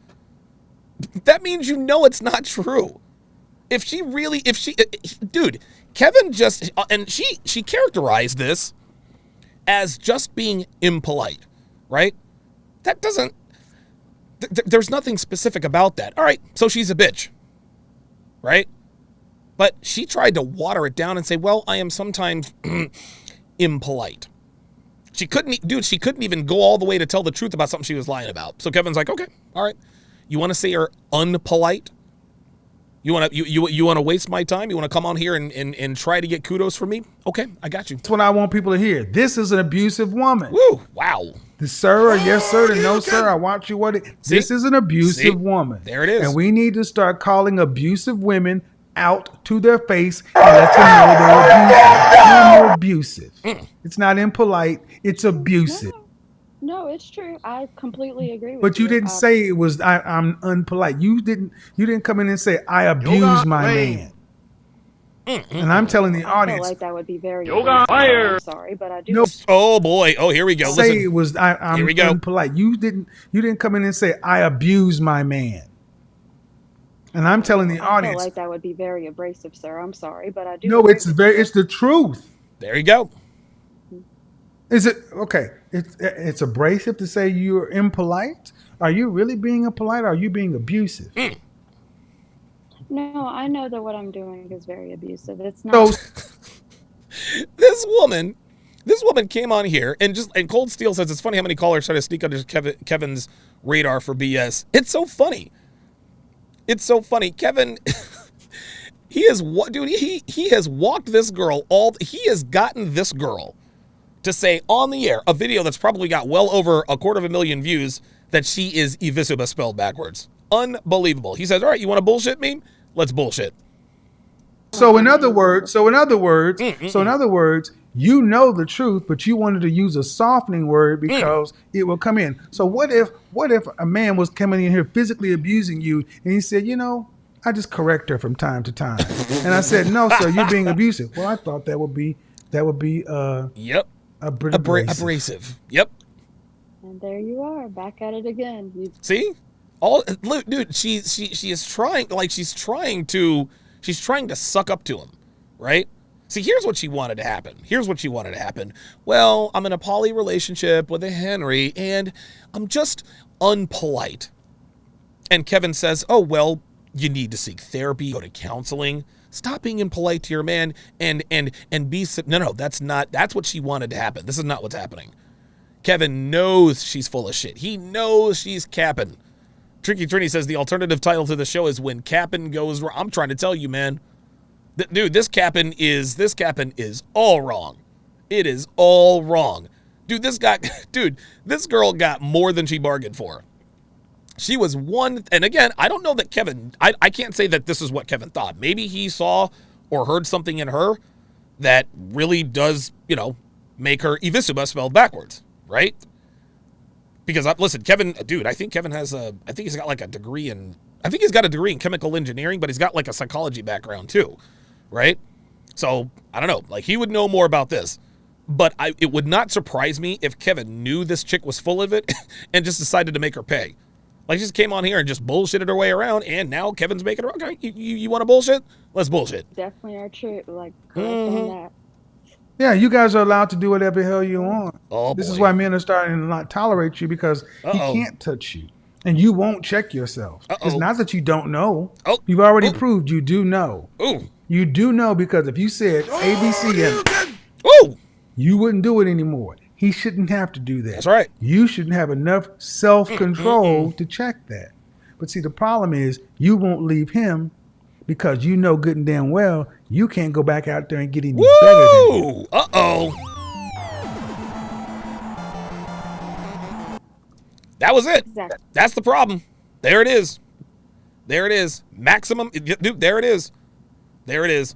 That means you know it's not true. Dude, Kevin just, and she characterized this as just being impolite, right? That doesn't, there's nothing specific about that. All right, so she's a bitch, right? But she tried to water it down and say, well, I am sometimes impolite. She couldn't even go all the way to tell the truth about something she was lying about. So Kevin's like, okay, all right. You want to say you're unpolite? You want to waste my time? You want to come on here and try to get kudos from me? Okay, I got you. That's what I want people to hear. This is an abusive woman. Woo, wow. The sir or yes sir to no sir, I want you what it. This is an abusive woman. There it is. And we need to start calling abusive women out to their face and let them know they're abusive. You're abusive. It's not impolite. It's abusive. No, it's true. I completely agree with you. But you didn't say it was I'm unpolite. You didn't come in and say I abuse my man. And I'm telling the I feel audience, like that would be very Yoga abrasive, sir. fire. I'm sorry, but I do. no, Oh boy. Oh, here we go. say Listen. it was I'm Here we go. impolite. You didn't come in and say I abuse my man. And I'm telling the I feel audience, like that would be very abrasive, sir. I'm sorry, but I do. no, agree it's with very you. it's the truth. There you go. Is it okay? It's abrasive to say you're impolite. Are you really being impolite? Or are you being abusive? No, I know that what I'm doing is very abusive. It's not. So This woman came on here and Cold Steel says it's funny how many callers try to sneak under Kevin's radar for BS. It's so funny. It's so funny. Kevin, he has walked this girl he has gotten this girl to say on the air a video that's probably got well over 250,000 views that she is Evisuba spelled backwards. Unbelievable. He says, all right, you want to bullshit me? Let's bullshit. So in other words, you know the truth, but you wanted to use a softening word because it will come in. So what if a man was coming in here physically abusing you and he said, I just correct her from time to time. And I said, no, sir, you're being abusive. Well, I thought that would be Yep. Abrasive. Yep. And there you are, back at it again. See? Dude, she is trying, she's trying to suck up to him, right? See, here's what she wanted to happen. Well, I'm in a poly relationship with a Henry, and I'm just unpolite. And Kevin says, oh, well, you need to seek therapy, go to counseling, stop being impolite to your man, and be, no, that's what she wanted to happen. This is not what's happening. Kevin knows she's full of shit. He knows she's capping. Tricky Trini says the alternative title to the show is When Capping Goes Wrong. I'm trying to tell you, man. Dude, this capping is all wrong. It is all wrong. Dude, this girl got more than she bargained for. She was one, and again, I don't know that Kevin, I can't say that this is what Kevin thought. Maybe he saw or heard something in her that really does, make her Evisuba spelled backwards, right? Because listen, Kevin, dude, I think Kevin he's got like a degree in, chemical engineering, but he's got like a psychology background too, right? So I don't know, like he would know more about this, but it would not surprise me if Kevin knew this chick was full of it and just decided to make her pay. Like she just came on here and just bullshitted her way around, and now Kevin's making her, okay, you want to bullshit? Let's bullshit. Definitely are true, correct on that. Yeah, you guys are allowed to do whatever the hell you want. Oh, this boy. is why men are starting to not tolerate you because he can't touch you. And you won't check yourself. It's not that you don't know. You've already proved you do know. You do know because if you said ABC, you wouldn't do it anymore. He shouldn't have to do that. That's right. You shouldn't have enough self-control to check that. But see, the problem is you won't leave him because you know good and damn well you can't go back out there and get any better than him. That was it. Exactly. That's the problem. There it is. Maximum. Dude, there it is.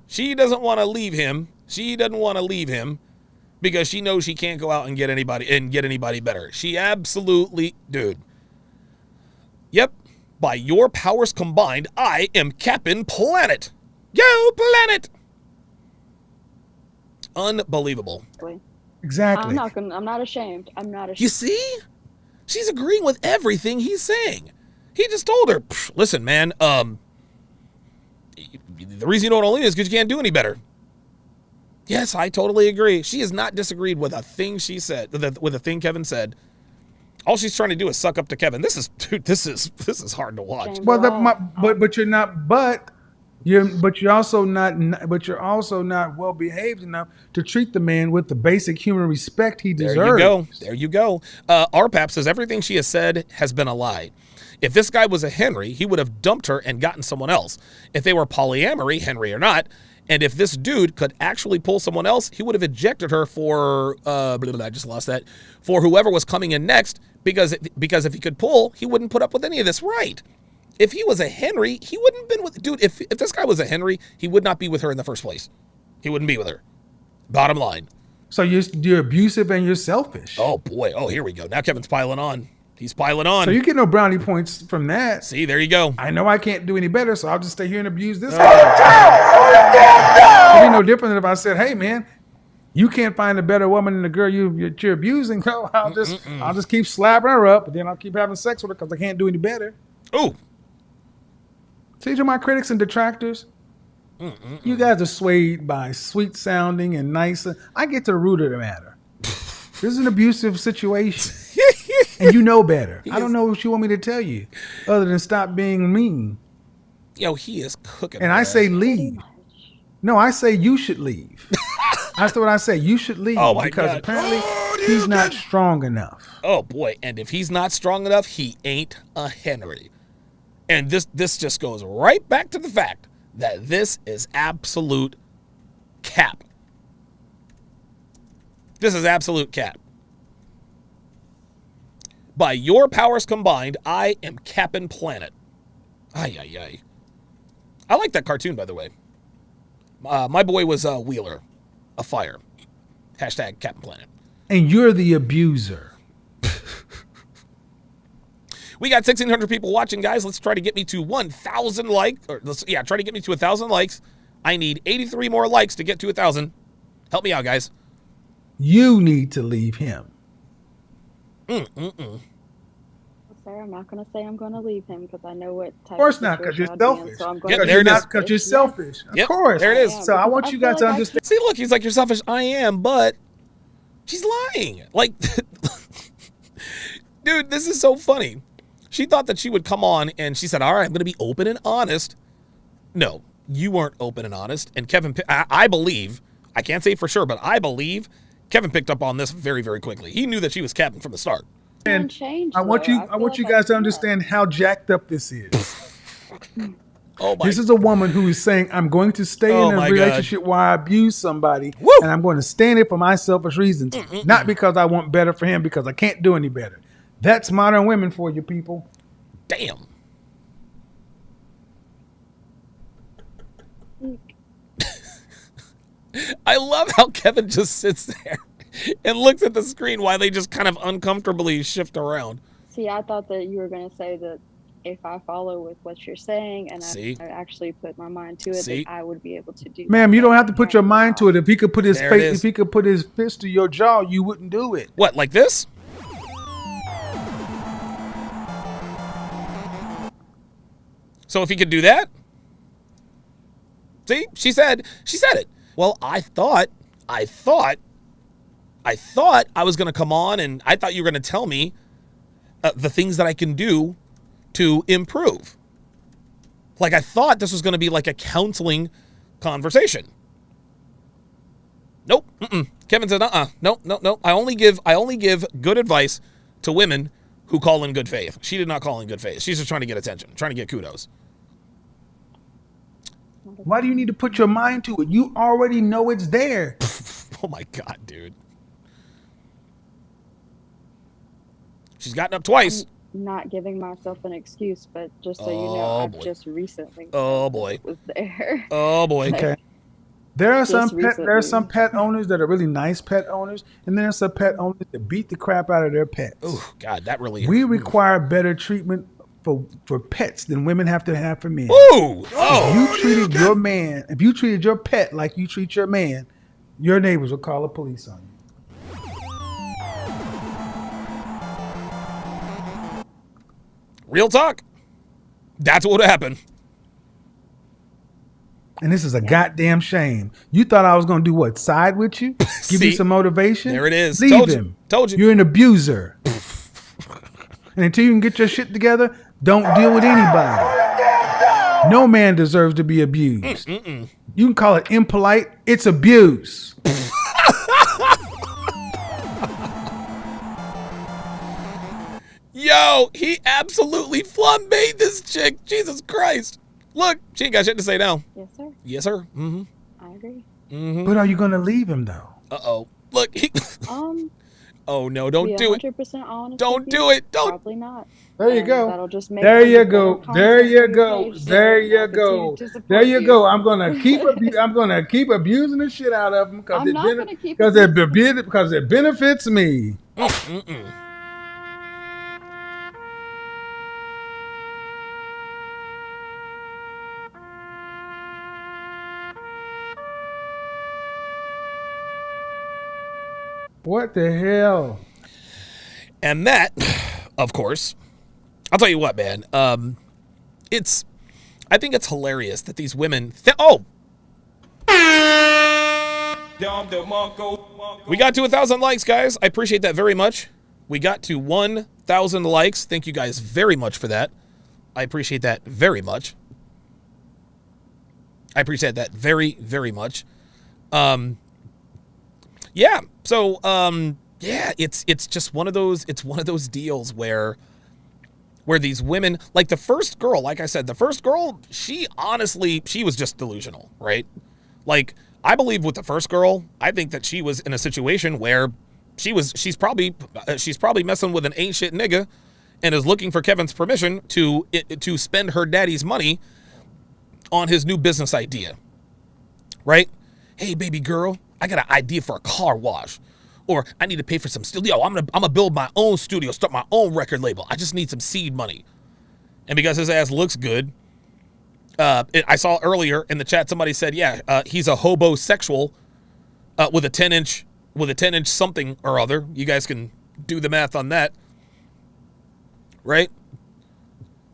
She doesn't want to leave him. Because she knows she can't go out and get anybody better. She absolutely, dude. Yep. By your powers combined, I am Captain Planet. Yo, Planet. Unbelievable. Exactly. I'm not ashamed. You see? She's agreeing with everything he's saying. He just told her, listen, man, the reason you don't want to leave is because you can't do any better. Yes, I totally agree. She has not disagreed with a thing she said, with a thing Kevin said. All she's trying to do is suck up to Kevin. This is hard to watch. Well, you're also not well behaved enough to treat the man with the basic human respect he deserves. There you go. RPAP says everything she has said has been a lie. If this guy was a Henry, he would have dumped her and gotten someone else. If they were polyamory, Henry or not, and if this dude could actually pull someone else, he would have ejected her for for whoever was coming in next, because if he could pull, he wouldn't put up with any of this, right? If he was a Henry, he wouldn't have been with, dude, if this guy was a Henry, he would not be with her in the first place. He wouldn't be with her. Bottom line. So you're abusive and you're selfish. Oh boy. Oh, here we go. Now Kevin's piling on. He's piling on. So you get no brownie points from that. See, there you go. I know I can't do any better, so I'll just stay here and abuse this. It'd be no different than if I said, "Hey, man, you can't find a better woman than the girl you're abusing. So I'll just keep slapping her up, but then I'll keep having sex with her because I can't do any better." Ooh. See, to my critics and detractors, you guys are swayed by sweet sounding and nice. I get to the root of the matter. This is an abusive situation. And you know better. I don't know what you want me to tell you other than stop being mean. Yo, he is cooking. And I say leave. No, I say you should leave. That's what I say. You should leave. Oh, my because God. apparently he's not strong enough. Oh, boy. And if he's not strong enough, he ain't a Henry. And this just goes right back to the fact that this is absolute cap. This is absolute cap. By your powers combined, I am Cap'n Planet. Ay, ay, ay. I like that cartoon, by the way. My boy was Wheeler, a fire. Hashtag Captain Planet. And you're the abuser. We got 1,600 people watching, guys. Let's try to get me to 1,000 likes. Try to get me to 1,000 likes. I need 83 more likes to get to 1,000. Help me out, guys. You need to leave him. Sir, I'm not going to say I'm going to leave him because I know what type Of course not, because you're selfish. Because you're selfish. Of course. There it is. So I want you guys to understand. See, look, he's like, you're selfish. I am, but she's lying. Like, dude, this is so funny. She thought that she would come on and she said, all right, I'm going to be open and honest. No, you weren't open and honest. And Kevin, I believe, I can't say for sure, but I believe Kevin picked up on this very, very quickly. He knew that she was Captain from the start. And I want you guys to understand how jacked up this is. This is a woman who is saying, I'm going to stay in a relationship where I abuse somebody, and I'm going to stand it for my selfish reasons, not because I want better for him, because I can't do any better. That's modern women for you people. Damn. I love how Kevin just sits there and looks at the screen while they just kind of uncomfortably shift around. See, I thought that you were going to say that if I follow with what you're saying and I actually put my mind to it, that I would be able to do. Ma'am, you don't have to put your mind to it. If he could put his face, if he could put his fist to your jaw, you wouldn't do it. What, like this? So if he could do that? See, she said it. Well, I thought I was going to come on and I thought you were going to tell me the things that I can do to improve. Like, I thought this was going to be like a counseling conversation. Nope. Kevin said, no. I only give good advice to women who call in good faith. She did not call in good faith. She's just trying to get attention, trying to get kudos. Why do you need to put your mind to it? You already know it's there. Oh my God, dude. She's gotten up twice. I'm not giving myself an excuse, but just so you know, I've just recently was there. Oh boy. Okay. There are some pet owners that are really nice pet owners, and there are some pet owners that beat the crap out of their pets. Oh God, that really. We require better treatment for pets than women have to have for men. Ooh! If you treated your pet like you treat your man, your neighbors will call the police on you. Real talk. That's what would happen. And this is a goddamn shame. You thought I was going to do what? Side with you? Give you some motivation? There it is. Leave him. Told you. You're an abuser. And until you can get your shit together, don't deal with anybody. No man deserves to be abused. You can call it impolite. It's abuse. Yo, he absolutely flambéed this chick. Jesus Christ. Look, she ain't got shit to say now. Yes, sir. Yes, sir. I agree. But are you going to leave him, though? Uh-oh. Look. Oh, no, don't do it. 100% honest. Don't do it. Don't. Probably not. There you go. That'll just make there you go. There you go. There you go. There you go. I'm gonna keep abusing the shit out of him because it benefits me. What the hell? And that, of course, I'll tell you what, man. I think it's hilarious that these women. We got to 1,000 likes, guys. I appreciate that very much. We got to 1,000 likes. Thank you guys very much for that. I appreciate that very much. I appreciate that very, very much. Yeah. So, yeah, it's just one of those. It's one of those deals where these women, like the first girl, like I said, the first girl, she was just delusional, right? Like, I believe with the first girl, I think that she was in a situation where she's probably messing with an ain't shit nigga and is looking for Kevin's permission to spend her daddy's money on his new business idea, right? Hey, baby girl, I got an idea for a car wash. Or I need to pay for some studio. I'm gonna build my own studio, start my own record label. I just need some seed money. And because his ass looks good, I saw earlier in the chat somebody said, yeah, he's a hobosexual with a 10-inch something or other. You guys can do the math on that, right?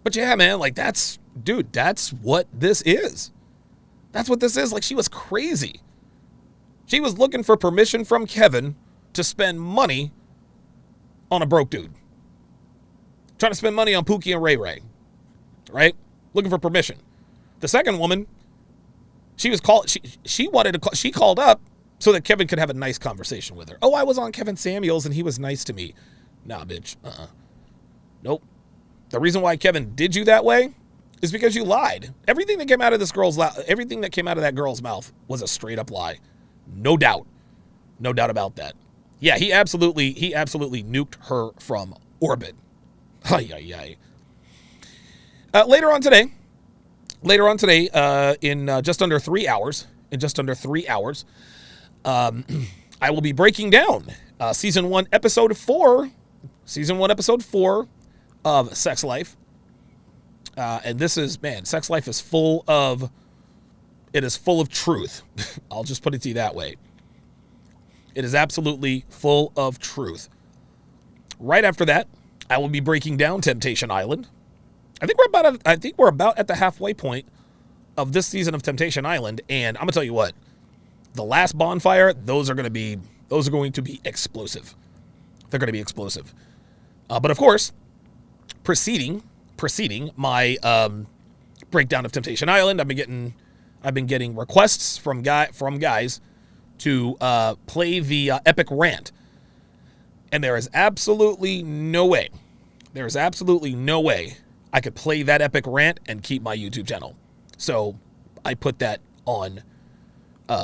But yeah, man, like that's what this is. That's what this is. Like, she was crazy. She was looking for permission from Kevin to spend money on a broke dude. Trying to spend money on Pookie and Ray Ray, right? Looking for permission. The second woman, she called up so that Kevin could have a nice conversation with her. Oh, I was on Kevin Samuels and he was nice to me. Nah, bitch. Nope. The reason why Kevin did you that way is because you lied. Everything that came out of that girl's mouth was a straight up lie. No doubt. No doubt about that. Yeah, he absolutely nuked her from orbit. Ay, ay, ay. Later on today, in just under 3 hours, I will be breaking down season 1, episode 4 of Sex Life. And this is, man, Sex Life is full of truth. I'll just put it to you that way. It is absolutely full of truth. Right after that, I will be breaking down Temptation Island. I think we're about at the halfway point of this season of Temptation Island, and I'm gonna tell you what, the last bonfire, those are going to be explosive. They're going to be explosive. But of course, preceding my breakdown of Temptation Island, I've been getting requests from guys to play the epic rant, and there is absolutely no way I could play that epic rant and keep my YouTube channel. So I put that on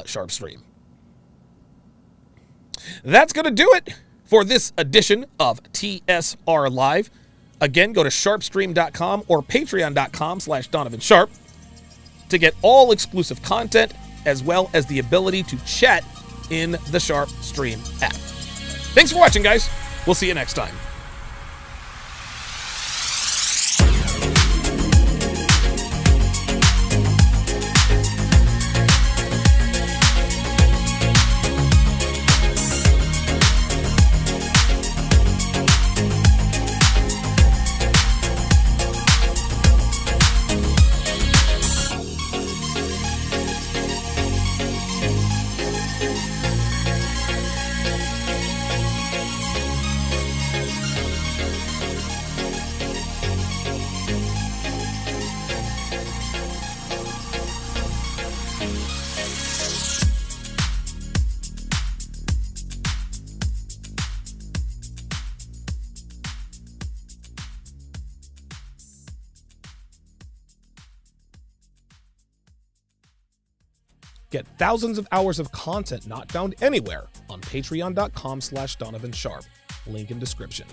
Sharp Stream. That's going to do it for this edition of TSR Live. Again, go to sharpstream.com or patreon.com/DonovanSharp to get all exclusive content as well as the ability to chat in the Sharp Stream app. Thanks for watching, guys. We'll see you next time. Get thousands of hours of content not found anywhere on patreon.com/DonovanSharp. Link in description.